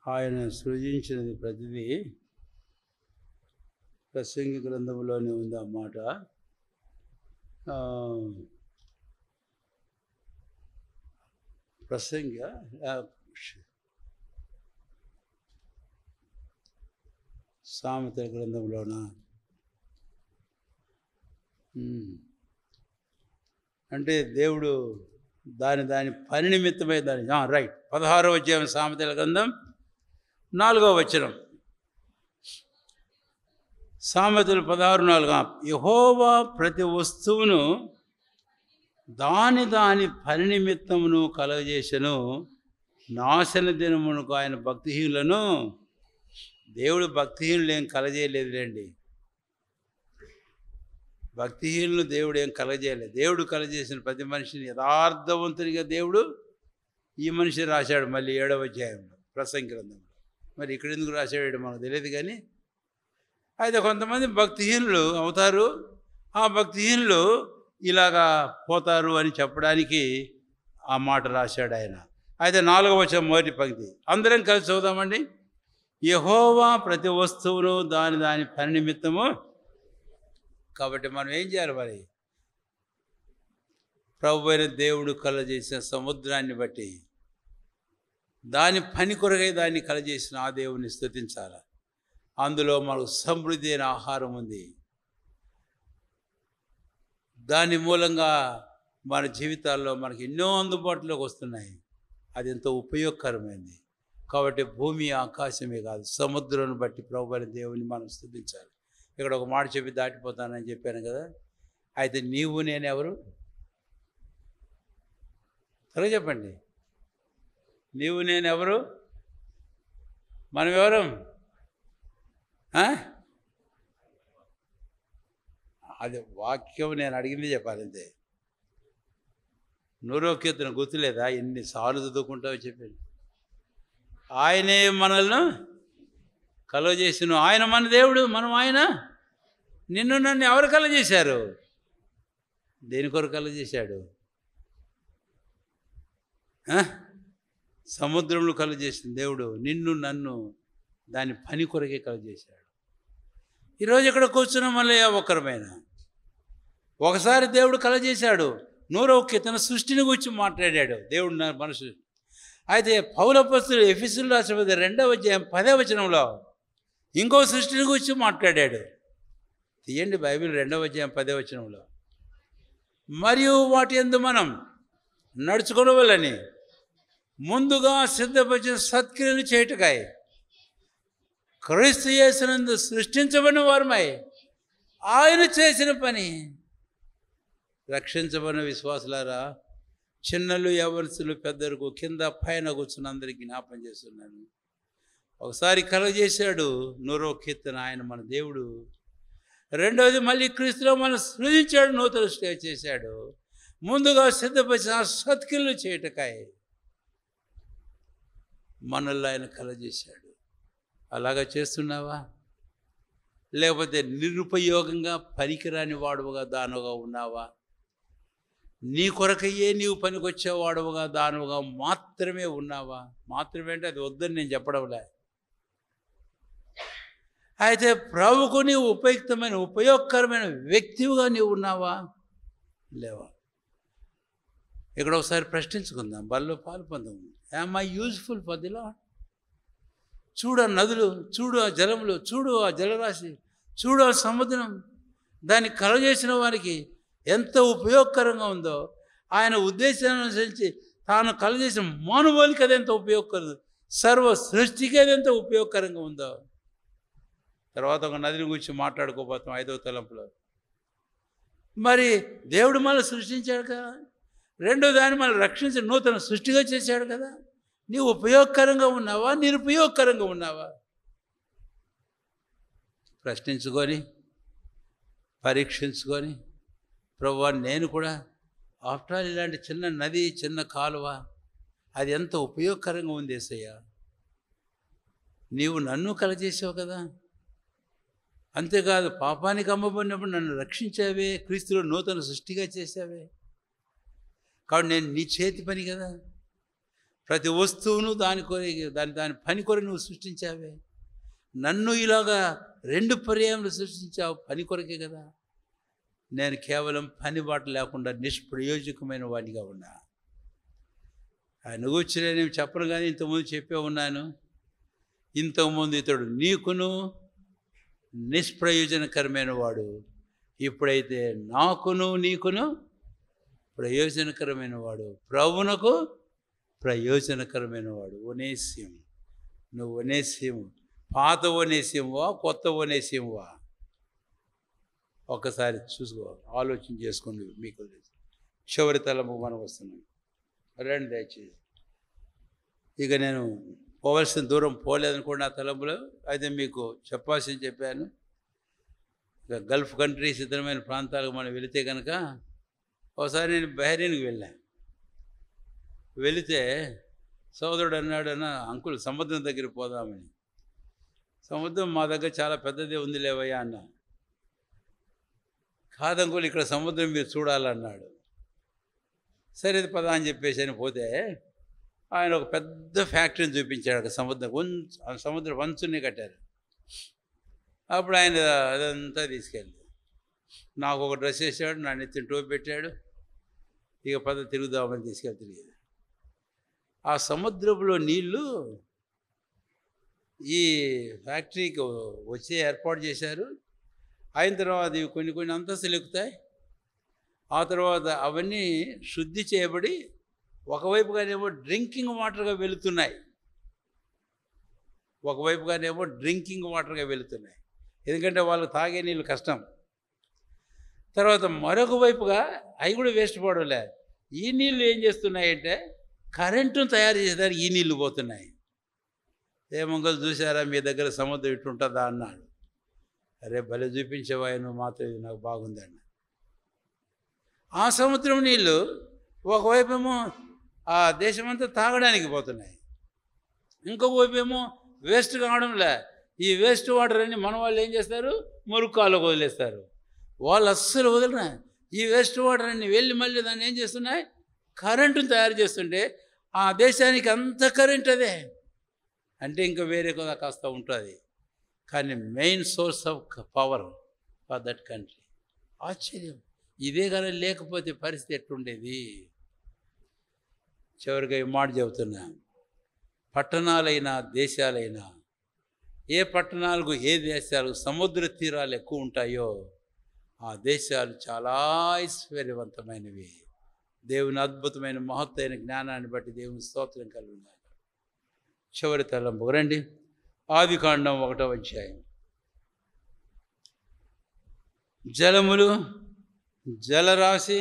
ఆయన సృజించినది ప్రతిదీ ప్రసంగి గ్రంథంలోనే ఉంది ఆ మాట. ప్రసంగి సామెతల గ్రంథంలోనా? అంటే దేవుడు దాని పని నిమిత్తమై దాని రైట్. 16వ అధ్యాయం సామెతల గ్రంథం 4వ వచనం. సామెతలు 16:4. యెహోవా ప్రతి వస్తువును దాని పని నిమిత్తమును కలగజేసెను, నాశన దినమునకు ఆయన భక్తిహీనులను. దేవుడు భక్తిహీనులు ఏం కలగజేయలేదులేండి. భక్తిహీనులు దేవుడు ఏం కలగజేయలేదు. దేవుడు కలగజేసిన ప్రతి మనిషిని యథార్థవంతునిగా దేవుడు ఈ మనిషి రాశాడు. మళ్ళీ 7వ అధ్యాయంలో ప్రసంగి గ్రంథంలో. మరి ఇక్కడ ఎందుకు రాశాడు మనకు తెలియదు. కానీ అయితే కొంతమంది భక్తిహీనులు అవుతారు, ఆ భక్తిహీనులు ఇలాగా పోతారు అని చెప్పడానికి ఆ మాట రాశాడు ఆయన. అయితే 4వ వచనం మొదటి పంక్తి అందరం కలిసి చదువుదామండి. యెహోవా ప్రతి వస్తువును దాని పని నిమిత్తము. కాబట్టి మనం ఏం చేయాలి మరి? ప్రభు అయిన దేవుడు కలగజేసిన సముద్రాన్ని బట్టి, దాని పని కొరకై దాన్ని కలగజేసిన ఆ దేవుని స్తుతించాలి. అందులో మనకు సమృద్ధి అయిన ఆహారం ఉంది. దాని మూలంగా మన జీవితాల్లో మనకి ఎన్నో అందుబాటులోకి వస్తున్నాయి. అది ఎంతో ఉపయోగకరమైంది. కాబట్టి భూమి ఆకాశమే కాదు, సముద్రం బట్టి ప్రభు అయిన దేవుని మనం స్తుతించాలి. ఇక్కడ ఒక మాట చెప్పి దాటిపోతానని చెప్పాను కదా. అయితే నీవు నేను ఎవరు? త్వరగా చెప్పండి. నీవు నేను ఎవరు? మనం ఎవరు? అది వాక్యం నేను అడిగింది చెప్పాలి అంతే. 100వ కీర్తన గుర్తులేదా? ఎన్నిసార్లు చదువుకుంటావో చెప్పండి. ఆయనే మనల్ని కలుగజేసిన, ఆయన మన దేవుడు, మనం ఆయన. నిన్ను నన్ను ఎవరు కలుగజేశారు? దేని కొరకు కలుగజేశాడు? సముద్రంలో కలుగజేసిన దేవుడు నిన్ను నన్ను దాని పని కొరకే కలుగజేశాడు. ఈరోజు ఇక్కడ కూర్చున్న మళ్ళీ ఒక్కరమైన ఒకసారి దేవుడు కలుగజేశాడు. 100వ కీర్తన సృష్టిని గురించి మాట్లాడాడు దేవుడు మనసు. అయితే పౌలు అపోస్తలుడు ఎఫెసీయులకు రాసిన 2వ అధ్యాయం 10వ వచనంలో ఇంకో సృష్టిని గురించి మాట్లాడాడు. తీయండి బైబిల్ 2వ అధ్యాయం 10వ వచనంలో. మరియు వాటి యందు మనం నడుచుకొనవలెని ముందుగా సిద్ధపరిచిన సత్క్రియలు చేయుటకై క్రీస్తు యేసునందు సృష్టించబడిన వారమై ఆయన చేసిన పని రక్షించబడిన విశ్వాసులారా, చిన్నలు, యవనస్తులు, పెద్దలకు, కింద పైన కూర్చున్న అందరికీ జ్ఞాపం చేస్తున్నాను. ఒకసారి కలుగజేశాడు 100వ కీర్తన ఆయన మన దేవుడు. రెండవది మళ్ళీ క్రీస్తులో మనం సృజించాడు, నూతన స్టే చేశాడు. ముందుగా సిద్ధపరిచిన సత్క్రియలు చేయటకాయ మనల్ని ఆయన కలుగజేశాడు. అలాగా చేస్తున్నావా? లేకపోతే నిరుపయోగంగా పనికిరాని వాడువగా దానుగా ఉన్నావా? నీ కొరకయ్యే నీవు పనికొచ్చేవాడుగా దానుగా మాత్రమే ఉన్నావా? మాత్రమే అంటే అది వద్దని నేను చెప్పడంలే. అయితే ప్రభువుకు నీవు ఉపయుక్తమైన ఉపయోగకరమైన వ్యక్తిగా నీవు ఉన్నావా లేవా? ఇక్కడ ఒకసారి ప్రశ్నించుకుందాం, బల్లో పాలు పొందాం. Am I useful for the Lord? చూడు ఆ నదులు, చూడు ఆ జలములు, చూడు ఆ జలరాశి, చూడు ఆ సముద్రం, దాన్ని కలగజేసిన వారికి ఎంత ఉపయోగకరంగా ఉందో, ఆయన ఉద్దేశాన్ని అనుసరించి తాను కలగజేసిన మానవాళికి అది ఎంత ఉపయోగకరం, సర్వ సృష్టికి అది ఎంత ఉపయోగకరంగా ఉందో. తర్వాత ఒక నదిని గురించి మాట్లాడుకోబోతాం 5వ తలంపులో. మరి దేవుడు మనల్ని సృష్టించాడు కదా, రెండో దాన్ని మనం రక్షించి నూతన సృష్టిగా చేశాడు కదా. నీవు ఉపయోగకరంగా ఉన్నావా, నిరుపయోగకరంగా ఉన్నావా? ప్రశ్నించుకొని, పరీక్షించుకొని, ప్రభువా నేను కూడా ఆఫ్టర్ ఆల్ ఇలాంటి చిన్న నది, చిన్న కాలువ, అది ఎంత ఉపయోగకరంగా ఉంది యేసయ్యా. నీవు నన్ను కలగజేసావు కదా, అంతేకాదు పాపానికి అమ్మబడినప్పుడు నన్ను రక్షించావే, క్రీస్తులో నూతన సృష్టిగా చేశావే. కాబట్టి నేను నీ చేతి పని కదా, ప్రతి వస్తువును దాని పని కొరకు నువ్వు సృష్టించావే. నన్ను ఇలాగా 2 పర్యాయములు సృష్టించావు, పని కొరకే కదా. నేను కేవలం పని బాట లేకుండా నిష్ప్రయోజకమైన వాడిగా ఉన్నా. ఆయన గురించి నేను చెప్పను, కానీ ఇంతకుముందు చెప్పే ఉన్నాను. ఇంతకుముందు ఇతడు నీకును నిష్ప్రయోజనకరమైన వాడు, ఇప్పుడైతే నాకును నీకును ప్రయోజనకరమైన వాడు, ప్రభువునకు ప్రయోజనకరమైన వాడు. ఒనేసియం, నువ్వు ఒనేసియం, పాత ఒనేసియంవా, కొత్త ఒనేసియంవా? ఒక్కసారి చూసుకో, ఆలోచన చేసుకోండి. మీకు చివరి తలము మనం వస్తున్నాం, రండి దయచేసి. ఇక నేను పోవలసిన దూరం పోలేదనుకోండి ఆ తలంపులో. అయితే మీకు చెప్పాల్సింది చెప్పాను. ఇక గల్ఫ్ కంట్రీస్, ఇతరమైన ప్రాంతాలకు మనం వెళితే కనుక, ఒకసారి నేను బహ్రెయిన్కి వెళ్ళాను. వెళితే సోదరుడు అన్నాడు, అంకుల్ సముద్రం దగ్గరికి పోదామని. సముద్రం మా దగ్గర చాలా పెద్దదే ఉంది లేవయ్యా అన్నా. కాదంకుల్, ఇక్కడ సముద్రం మీరు చూడాలన్నాడు. సరే పద అని చెప్పేసి అని పోతే ఆయన ఒక పెద్ద ఫ్యాక్టరీని చూపించాడు. అక్కడ సముద్ర వంచుని కట్టారు. అప్పుడు ఆయన అదంతా తీసుకెళ్ళి నాకు ఒక డ్రెస్ వేసాడు, నా నెత్తిన టోపీ పెట్టాడు. ఇక పద తిరుగుదామని తీసుకెళ్తుంది. ఆ సముద్రంలో నీళ్ళు ఈ ఫ్యాక్టరీకి వచ్చే ఏర్పాటు చేశారు. అయిన తర్వాత ఇవి కొన్ని అంతస్తులు ఎక్కుతాయి. ఆ తర్వాత అవన్నీ శుద్ధి చేయబడి ఒకవైపుగానేమో డ్రింకింగ్ వాటర్గా వెళుతున్నాయి, ఒకవైపుగానేమో డ్రింకింగ్ వాటర్గా వెళుతున్నాయి. ఎందుకంటే వాళ్ళు తాగే నీళ్ళు కష్టం. తర్వాత మరొక వైపుగా అవి కూడా వేస్ట్ పోవడంలే. ఈ నీళ్ళు ఏం చేస్తున్నాయంటే కరెంటును తయారు చేసేదానికి ఈ నీళ్ళు పోతున్నాయి. ఏమంగలు చూసారా మీ దగ్గర సముద్రం ఇట్టుంటుందా అన్నాడు. అరే భలే చూపించేవా నువ్వు, మాత్రం ఇది నాకు బాగుందన్న. ఆ సముద్రం నీళ్ళు ఒకవైపేమో ఆ దేశమంతా తాగడానికి పోతున్నాయి, ఇంకొక వైపేమో వేస్ట్ కావడంలే. ఈ వేస్ట్ వాటర్ అని మన వాళ్ళు ఏం చేస్తారు, మురుక్కాలకు వదిలేస్తారు. వాళ్ళు అస్సలు వదలరా. ఈ వేస్ట్ వాటర్ అన్ని వెళ్ళి మళ్ళీ దాన్ని ఏం చేస్తున్నాయి, కరెంటును తయారు చేస్తుంటే ఆ దేశానికి అంత కరెంట్ అదే. అంటే ఇంకా వేరే కూడా కాస్త ఉంటుంది, కానీ main source of power for that country. ఆశ్చర్యం. ఇదే కానీ లేకపోతే పరిస్థితి ఎట్లుండేది? చివరిగా ఈ మాట చెబుతున్నా, పట్టణాలైనా దేశాలైనా, ఏ పట్టణాలకు ఏ దేశాలకు సముద్ర తీరాలు ఎక్కువ ఉంటాయో ఆ దేశాలు చాలా ఐశ్వర్యవంతమైనవి. దేవుని అద్భుతమైన మహత్తైన జ్ఞానాన్ని బట్టి దేవుని స్తోత్రం కలిగి ఉన్నాయి. చివరి తలంపు రండి, ఆదికాండం 1వ అధ్యాయం. జలములు జలరాశి,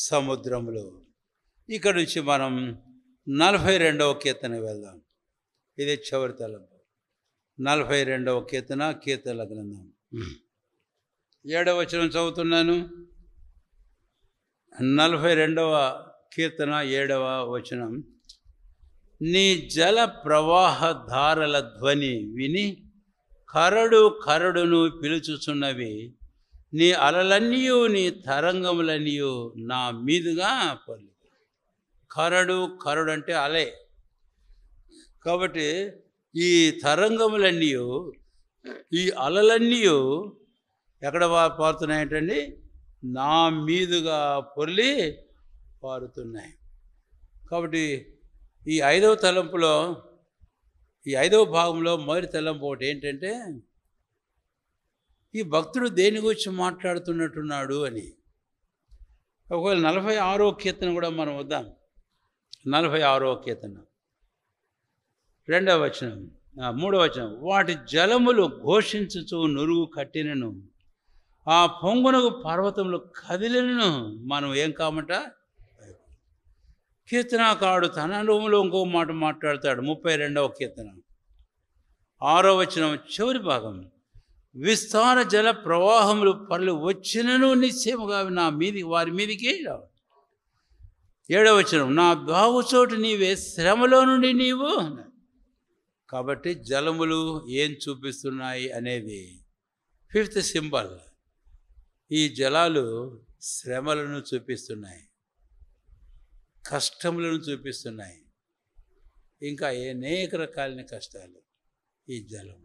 సముద్రములు. ఇక్కడ నుంచి మనం 42వ కీర్తన వెళ్దాం. ఇది చివరి తలంపు. 42వ కీర్తనల గ్రంథం 7వ వచనం చదువుతున్నాను. 42వ కీర్తన 7వ వచనం. నీ జల ప్రవాహ ధారల ధ్వని విని కరడును పిలుచుచున్నవి. నీ అలలన్నీయు నీ తరంగములన్నీయు నా మీదుగా పలు. కరడు అంటే అలే. కాబట్టి ఈ తరంగములన్నీయు, ఈ అలలన్నీయు ఎక్కడ పారుతున్నాయంటండి? నా మీదుగా పొర్లి పారుతున్నాయి. కాబట్టి ఈ 5వ తలంపులో, ఈ 5వ భాగంలో మొదటి తలంపు ఒకటి ఏంటంటే, ఈ భక్తుడు దేని గురించి మాట్లాడుతున్నట్టున్నాడు అని. ఒకవేళ 46వ కీర్తన కూడా మనం వద్దాం. 46వ కీర్తన 2వ వచనం, 3వ వచనం. వాటి జలములు ఘోషించుచు నురుగు కట్టినను, ఆ పొంగునకు పర్వతములు కదిలినను మనం ఏం కామట. కీర్తనాకారుడు తన అనుభవంలో ఇంకో మాట మాట్లాడతాడు. 32వ కీర్తన 6వ వచనం చివరి భాగం. విస్తార జల ప్రవాహములు పర్లు వచ్చినను నిశ్చయముగా వారి మీదికి రావు. 7వ వచనం. నా బాగుచోటు నీవే, శ్రమలో నుండి నీవు. కాబట్టి జలములు ఏం చూపిస్తున్నాయి అనేది 5th సింబల్. ఈ జలాలు శ్రమలను చూపిస్తున్నాయి, కష్టములను చూపిస్తున్నాయి, ఇంకా అనేక రకాలైన కష్టాలు. ఈ జలం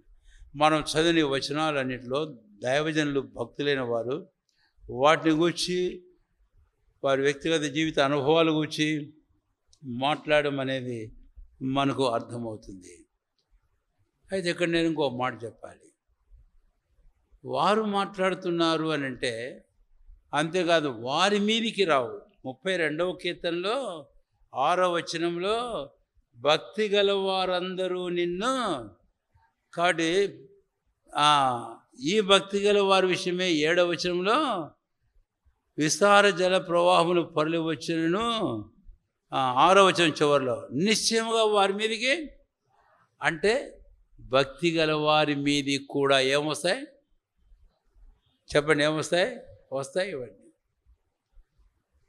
మనం చదివిన వచనాలన్నింటిలో దైవజనులు, భక్తులైన వారు వాటిని గూర్చి, వారి వ్యక్తిగత జీవిత అనుభవాల గురించి మాట్లాడడం అనేది మనకు అర్థమవుతుంది. అయితే ఇక్కడ నేను ఇంకో మాట చెప్పాలి. వారు మాట్లాడుతున్నారు అని అంటే అంతేకాదు, వారి మీదికి రావు. 32వ కీర్తనలో 6వ వచనంలో భక్తి గల వారందరూ నిన్ను. కాబట్టి ఈ భక్తి గల వారి విషయమే 7వ వచనంలో విస్తార జల ప్రవాహములు పొరలి వచ్చినను 6వ వచనం చివరిలో నిశ్చయముగా వారి మీదికి. అంటే భక్తి గల వారి మీది కూడా ఏమొస్తాయి చెప్పండి? ఏమొస్తాయి? వస్తాయి. ఇవన్నీ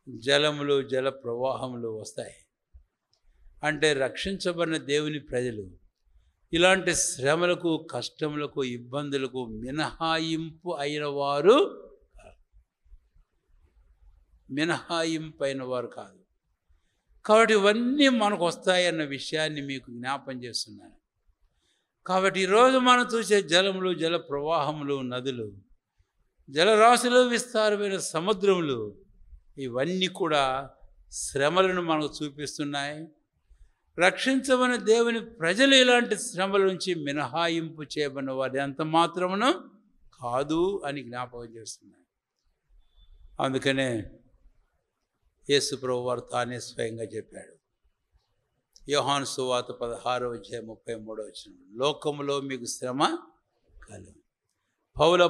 జలములు, జల ప్రవాహములు వస్తాయి. అంటే రక్షించబడిన దేవుని ప్రజలు ఇలాంటి శ్రమలకు, కష్టములకు, ఇబ్బందులకు మినహాయింపు అయిన వారు కాదు. కాబట్టి ఇవన్నీ మనకు వస్తాయన్న విషయాన్ని మీకు జ్ఞాపం చేస్తున్నాను. కాబట్టి ఈరోజు మనం చూసే జలములు, జల ప్రవాహములు, నదులు, జలరాశులు, విస్తారమైన సముద్రములు, ఇవన్నీ కూడా శ్రమలను మనకు చూపిస్తున్నాయి. రక్షించబడిన దేవుని ప్రజలు ఇలాంటి శ్రమల నుంచి మినహాయింపు చేయబడిన వారి అంత మాత్రమును కాదు అని జ్ఞాపకం చేస్తున్నాయి. అందుకనే యేసు ప్రభువు వారు తానే స్వయంగా చెప్పాడు. యోహాను సువార్త 16వ అధ్యాయం 33వ వచనం. లోకములో మీకు శ్రమ కలుగు. పౌలు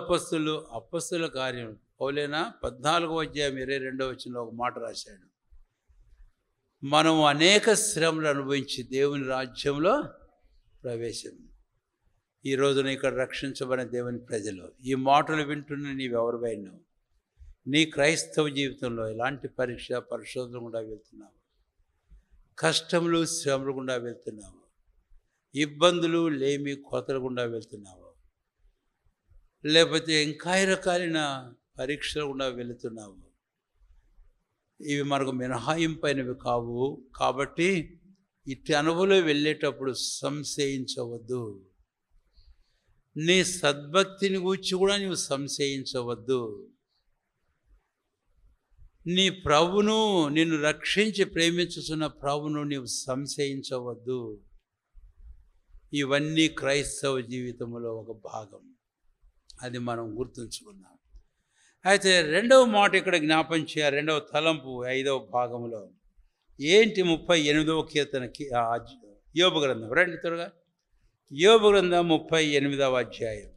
అపొస్తలుల కార్యం పౌలేనా 14వ అధ్యాయం 22వ వచనంలో ఒక మాట రాశాడు. మనం అనేక శ్రమలు అనుభవించి దేవుని రాజ్యంలో ప్రవేశం. ఈ రోజున ఇక్కడ రక్షించబడిన దేవుని ప్రజలు ఈ మాటలు వింటున్న నీవెవరివైనా నీ క్రైస్తవ జీవితంలో ఎలాంటి పరిశోధన గుండా వెళ్తున్నావు, కష్టములు, శ్రమలు గుండా వెళ్తున్నావు, ఇబ్బందులు, లేమి, కొతలు గుండా వెళ్తున్నావు, లేకపోతే ఇంకా రకాలైన పరీక్షలు గుండా వెళుతున్నావు, ఇవి మనకు మినహాయింపైనవి కావు. కాబట్టి ఇట్టి అనుభవంలో వెళ్ళేటప్పుడు సంశయించవద్దు. నీ సద్భక్తిని గూర్చి కూడా నీవు సంశయించవద్దు. నీ ప్రభును, నిన్ను రక్షించి ప్రేమించుతున్న ప్రభును నీవు సంశయించవద్దు. ఇవన్నీ క్రైస్తవ జీవితంలో ఒక భాగం. అది మనం గుర్తుంచుకుందాం. అయితే రెండవ మాట ఇక్కడ జ్ఞాపం చేయాలి. రెండవ తలంపు 5వ భాగంలో ఏంటి? 38వ కీర్తనకి యోబు గ్రంథం. రండి త్వరగా. యోబు గ్రంథం 38వ అధ్యాయం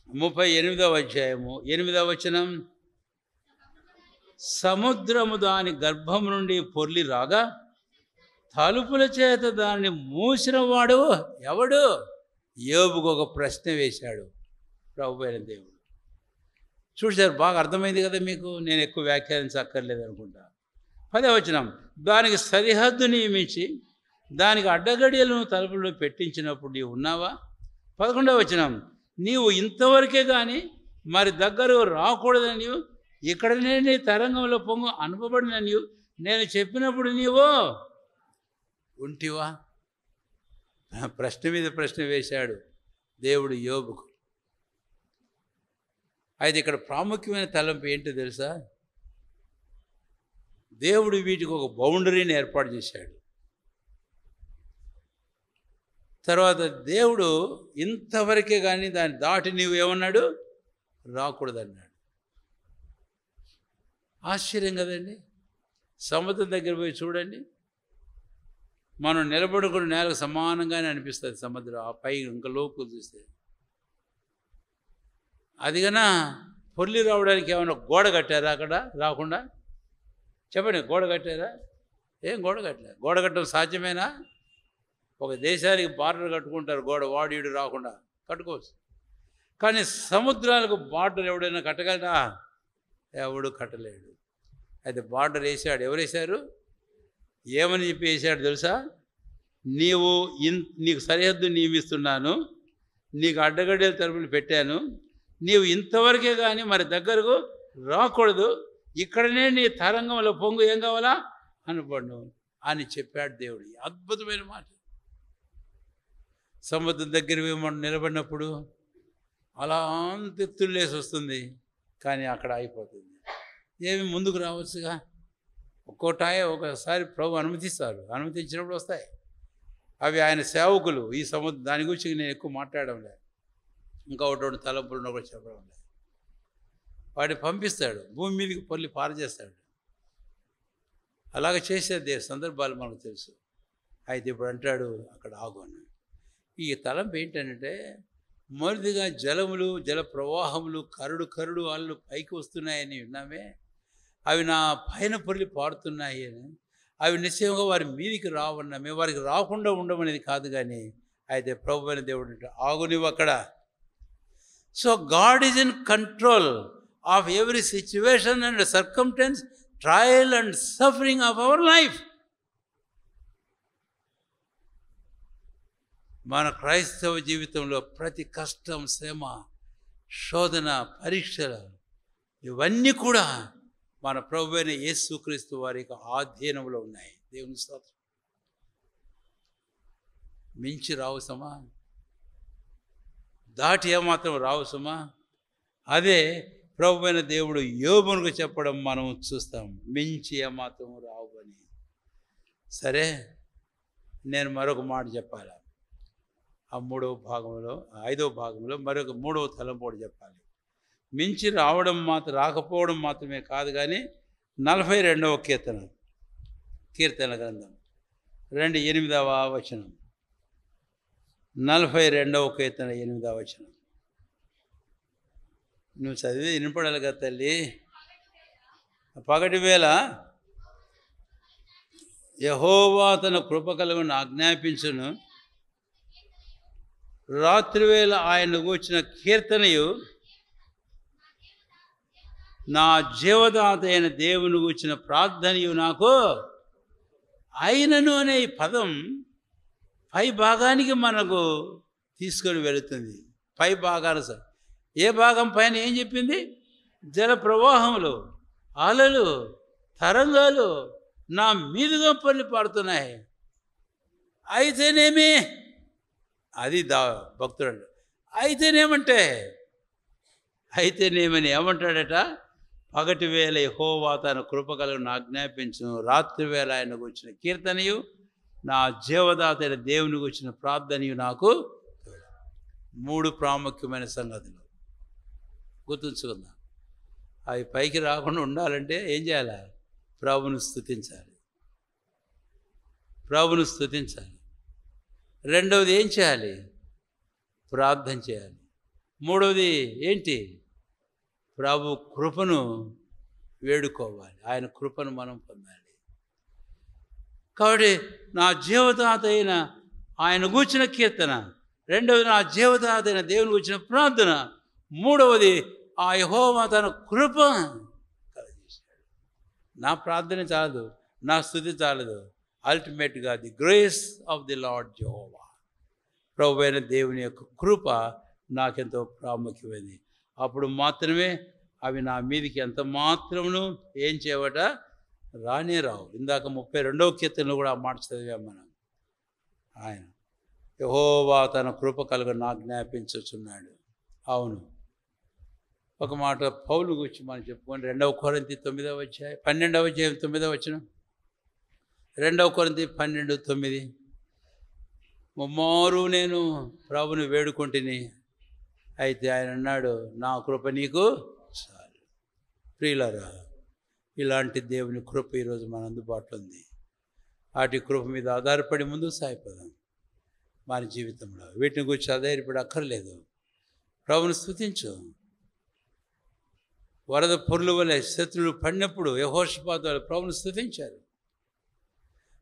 38వ అధ్యాయము 8వ వచనం. సముద్రము దాని గర్భం నుండి పొర్లి రాగా తలుపుల చేత దాన్ని మూసిన వాడు ఎవడు? యోబుకు ఒక ప్రశ్న వేశాడు ప్రభు అయిన దేవుడు. చూసారు, బాగా అర్థమైంది కదా మీకు. నేను ఎక్కువ వ్యాఖ్యానించక్కర్లేదు అనుకుంటా. 10వ వచనం. దానికి సరిహద్దు నియమించి దానికి అడ్డగడియలను తలుపులో పెట్టించినప్పుడు నీవు ఉన్నావా? 11వ వచనం. నీవు ఇంతవరకే కానీ మరి దగ్గర రాకూడదని నీవు ఇక్కడనే నీ తరంగంలో పొంగు అనుపబడిన నీవు నేను చెప్పినప్పుడు నీవు ఉంటివా? ప్రశ్న మీద ప్రశ్న వేశాడు దేవుడు యోబుకు. అయితే ఇక్కడ ప్రాముఖ్యమైన తలంపు ఏంటో తెలుసా? దేవుడు వీటికి ఒక బౌండరీని ఏర్పాటు చేశాడు. తర్వాత దేవుడు ఇంతవరకే కానీ దాన్ని దాటి నీవు ఏమన్నాడు? రాకూడదన్నాడు. ఆశ్చర్యం కదండి. సముద్రం దగ్గర పోయి చూడండి, మనం నిలబడుకుని నేలకు సమానంగానే అనిపిస్తుంది సముద్రం. ఆ పై ఇంకా లోపు చూస్తే అది కన్నా పొర్లి రావడానికి ఏమైనా గోడ కట్టారా అక్కడ రాకుండా? చెప్పండి, గోడ కట్టారా? ఏం గోడ కట్టలే. గోడ కట్టడం సాధ్యమేనా? ఒక దేశానికి బార్డర్ కట్టుకుంటారు, గోడ వాడీడు రాకుండా కట్టుకోవచ్చు. కానీ సముద్రాలకు బార్డర్ ఎవడైనా కట్టగలరా? ఎవడు కట్టలేడు. అయితే బార్డర్ వేసాడు. ఎవరు వేశారు? ఏమని చెప్పి వేసాడు తెలుసా? నీకు సరిహద్దు నియమిస్తున్నాను, నీకు అడ్డగడ్డల తలుపులు పెట్టాను, నీవు ఇంతవరకే కానీ మరి దగ్గరకు రాకూడదు, ఇక్కడనే నీ తరంగంలో పొంగు ఏం కావాలా అనుపడు అని చెప్పాడు దేవుడు. అద్భుతమైన మాట. సముద్రం దగ్గర మనం నిలబడినప్పుడు అలా ఎత్తులేసి వస్తుంది, కానీ అక్కడ అయిపోతుంది. ఏమి ముందుకు రావచ్చుగా. ఒకసారి ప్రభు అనుమతిస్తారు, అనుమతించినప్పుడు వస్తాయి. అవి ఆయన సేవకులు. ఈ సముద్రం దాని గురించి నేను ఎక్కువ మాట్లాడడం లేదు, ఇంకా ఒకటి తలంపులు కూడా చెప్పడం లేదు. వాడిని పంపిస్తాడు, భూమి మీదకి పొల్లి పారజేస్తాడు. అలాగ చేసే సందర్భాలు మనకు తెలుసు. అయితే ఇప్పుడు అంటాడు అక్కడ ఆగు అని. ఈ తలంపు ఏంటంటే మొదటిగా జలములు జల ప్రవాహములు కరుడు వాళ్ళు పైకి వస్తున్నాయని విన్నామే, అవి నా పైన పొర్లి పారుతున్నాయి అని. అవి నిశ్చయంగా వారి మీదికి రావన్నామే, వారికి రాకుండా ఉండమనేది కాదు. కానీ అయితే ప్రభు అయిన దేవుడు అంటే ఆగు నువ్వు అక్కడ. So God is in control of every situation and circumstance, trial and suffering of our life. మన క్రైస్తవ జీవితంలో ప్రతి కష్టం, శ్రమ, శోధన, పరీక్షలు ఇవన్నీ కూడా మన ప్రభు అయిన యేసుక్రీస్తు వారి యొక్క ఆధీనంలో ఉన్నాయి. దేవుని స్తోత్రం. మించి రావు సమా, దాటి ఏమాత్రం రావు సమా. అదే ప్రభు అయిన దేవుడు యోబునకు చెప్పడం మనం చూస్తాం, మించి ఏమాత్రం రావు అని. సరే, నేను మరొక మాట చెప్పాలి. ఆ 5వ భాగంలో మరొక 3వ తలంపోటు చెప్పాలి. మించి రాకపోవడం మాత్రమే కాదు, కానీ 42వ కీర్తన గ్రంథం 8వ వచనం. 42వ కీర్తన 8వ వచనం. నువ్వు చదివి వినపడాలి కదా తల్లి. పగటి వేళ యెహోవా తన కృప కలుగును ఆజ్ఞాపించును, రాత్రివేళ ఆయన కూర్చిన కీర్తనయు నా జీవదాత అయిన దేవుని కూర్చిన ప్రార్థనయు నాకు అయినను అనే ఈ పదం పై భాగానికి మనకు తీసుకొని వెళుతుంది. పై భాగాలు సార్, ఏ భాగం పైన ఏం చెప్పింది? జల ప్రవాహములు, అలలు, తరంగాలు నా మీదుగా పొర్లి పారుతున్నాయి. అయితేనేమి, అది భక్తుడు అంట. అయితేనేమని ఏమంటాడట? పగటి వేళ యెహోవా తన కృప కలుగును ఆజ్ఞాపించును, రాత్రి వేళ ఆయనకు వచ్చిన కీర్తనయు నా జీవదాత అయిన దేవునికి వచ్చిన ప్రార్థనయు నాకు. 3 ప్రాముఖ్యమైన సంగతులు గుర్తుంచుకుందాం. అవి పైకి రాకుండా ఉండాలంటే ఏం చేయాలి? ప్రభువును స్తుతించాలి. రెండవది ఏం చేయాలి? ప్రార్థన చేయాలి. మూడవది ఏంటి? ప్రభు కృపను వేడుకోవాలి. ఆయన కృపను మనం పొందాలి. కాబట్టి నా జీవదాత అయిన ఆయన గూర్చిన కీర్తన, రెండవది నా జీవదాత అయిన దేవుని గూర్చిన ప్రార్థన, మూడవది ఆ యెహోవా తన కృప కలగజేశాడు. నా ప్రార్థన చాలదు, నా స్తుతి చాలదు. అల్టిమేట్గా the grace of the Lord Jehovah, ప్రభు అయిన దేవుని యొక్క కృప నాకెంతో ప్రాముఖ్యమైనది. అప్పుడు మాత్రమే అవి నా మీదికి ఎంత మాత్రమును ఏం చేయవట రానే రావు. ఇందాక 32వ కీర్తనలో కూడా ఆ మాట చదివాం మనం. ఆయన యెహోవా తన కృప కలుగను ఆజ్ఞాపించుచున్నాడు. అవును, ఒక మాట పౌలు గురించి మనం చెప్పుకొని 2 కొరింథీ 9వ అధ్యాయం 12వ అధ్యాయం 9వ వచనం. 2 కొరింథీ 12:9. ముమ్మారు నేను ప్రభుని వేడుకొంటిని, అయితే ఆయన అన్నాడు నా కృప నీకు చాలు. ప్రియులారా, ఇలాంటి దేవుని కృప ఈరోజు మన అందుబాటులో ఉంది. వాటి కృప మీద ఆధారపడి ముందుకు సాగిపోదాం మన జీవితంలో. వీటిని గురించి ఆధారపడి అక్కర్లేదు. ప్రభుని స్తుతించు. వరద పొర్లు వలె శత్రువులు పడినప్పుడు యెహోషాపాతు వాళ్ళు ప్రభుని స్తుతించారు.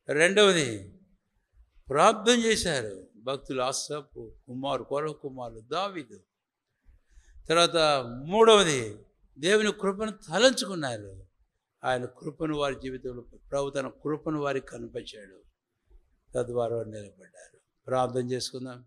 రెండవది ప్రార్థన చేశారు భక్తులు. ఆసాపు కుమారు, కొరహ కుమారులు, దావీదు. తర్వాత మూడవది దేవుని కృపను తలంచుకున్నారు. ఆయన కృపను వారి జీవితంలో ప్రభు తన కృపను వారికి కనిపించాడు. తద్వారా నిలబడ్డారు. ప్రార్థన చేసుకుందాం.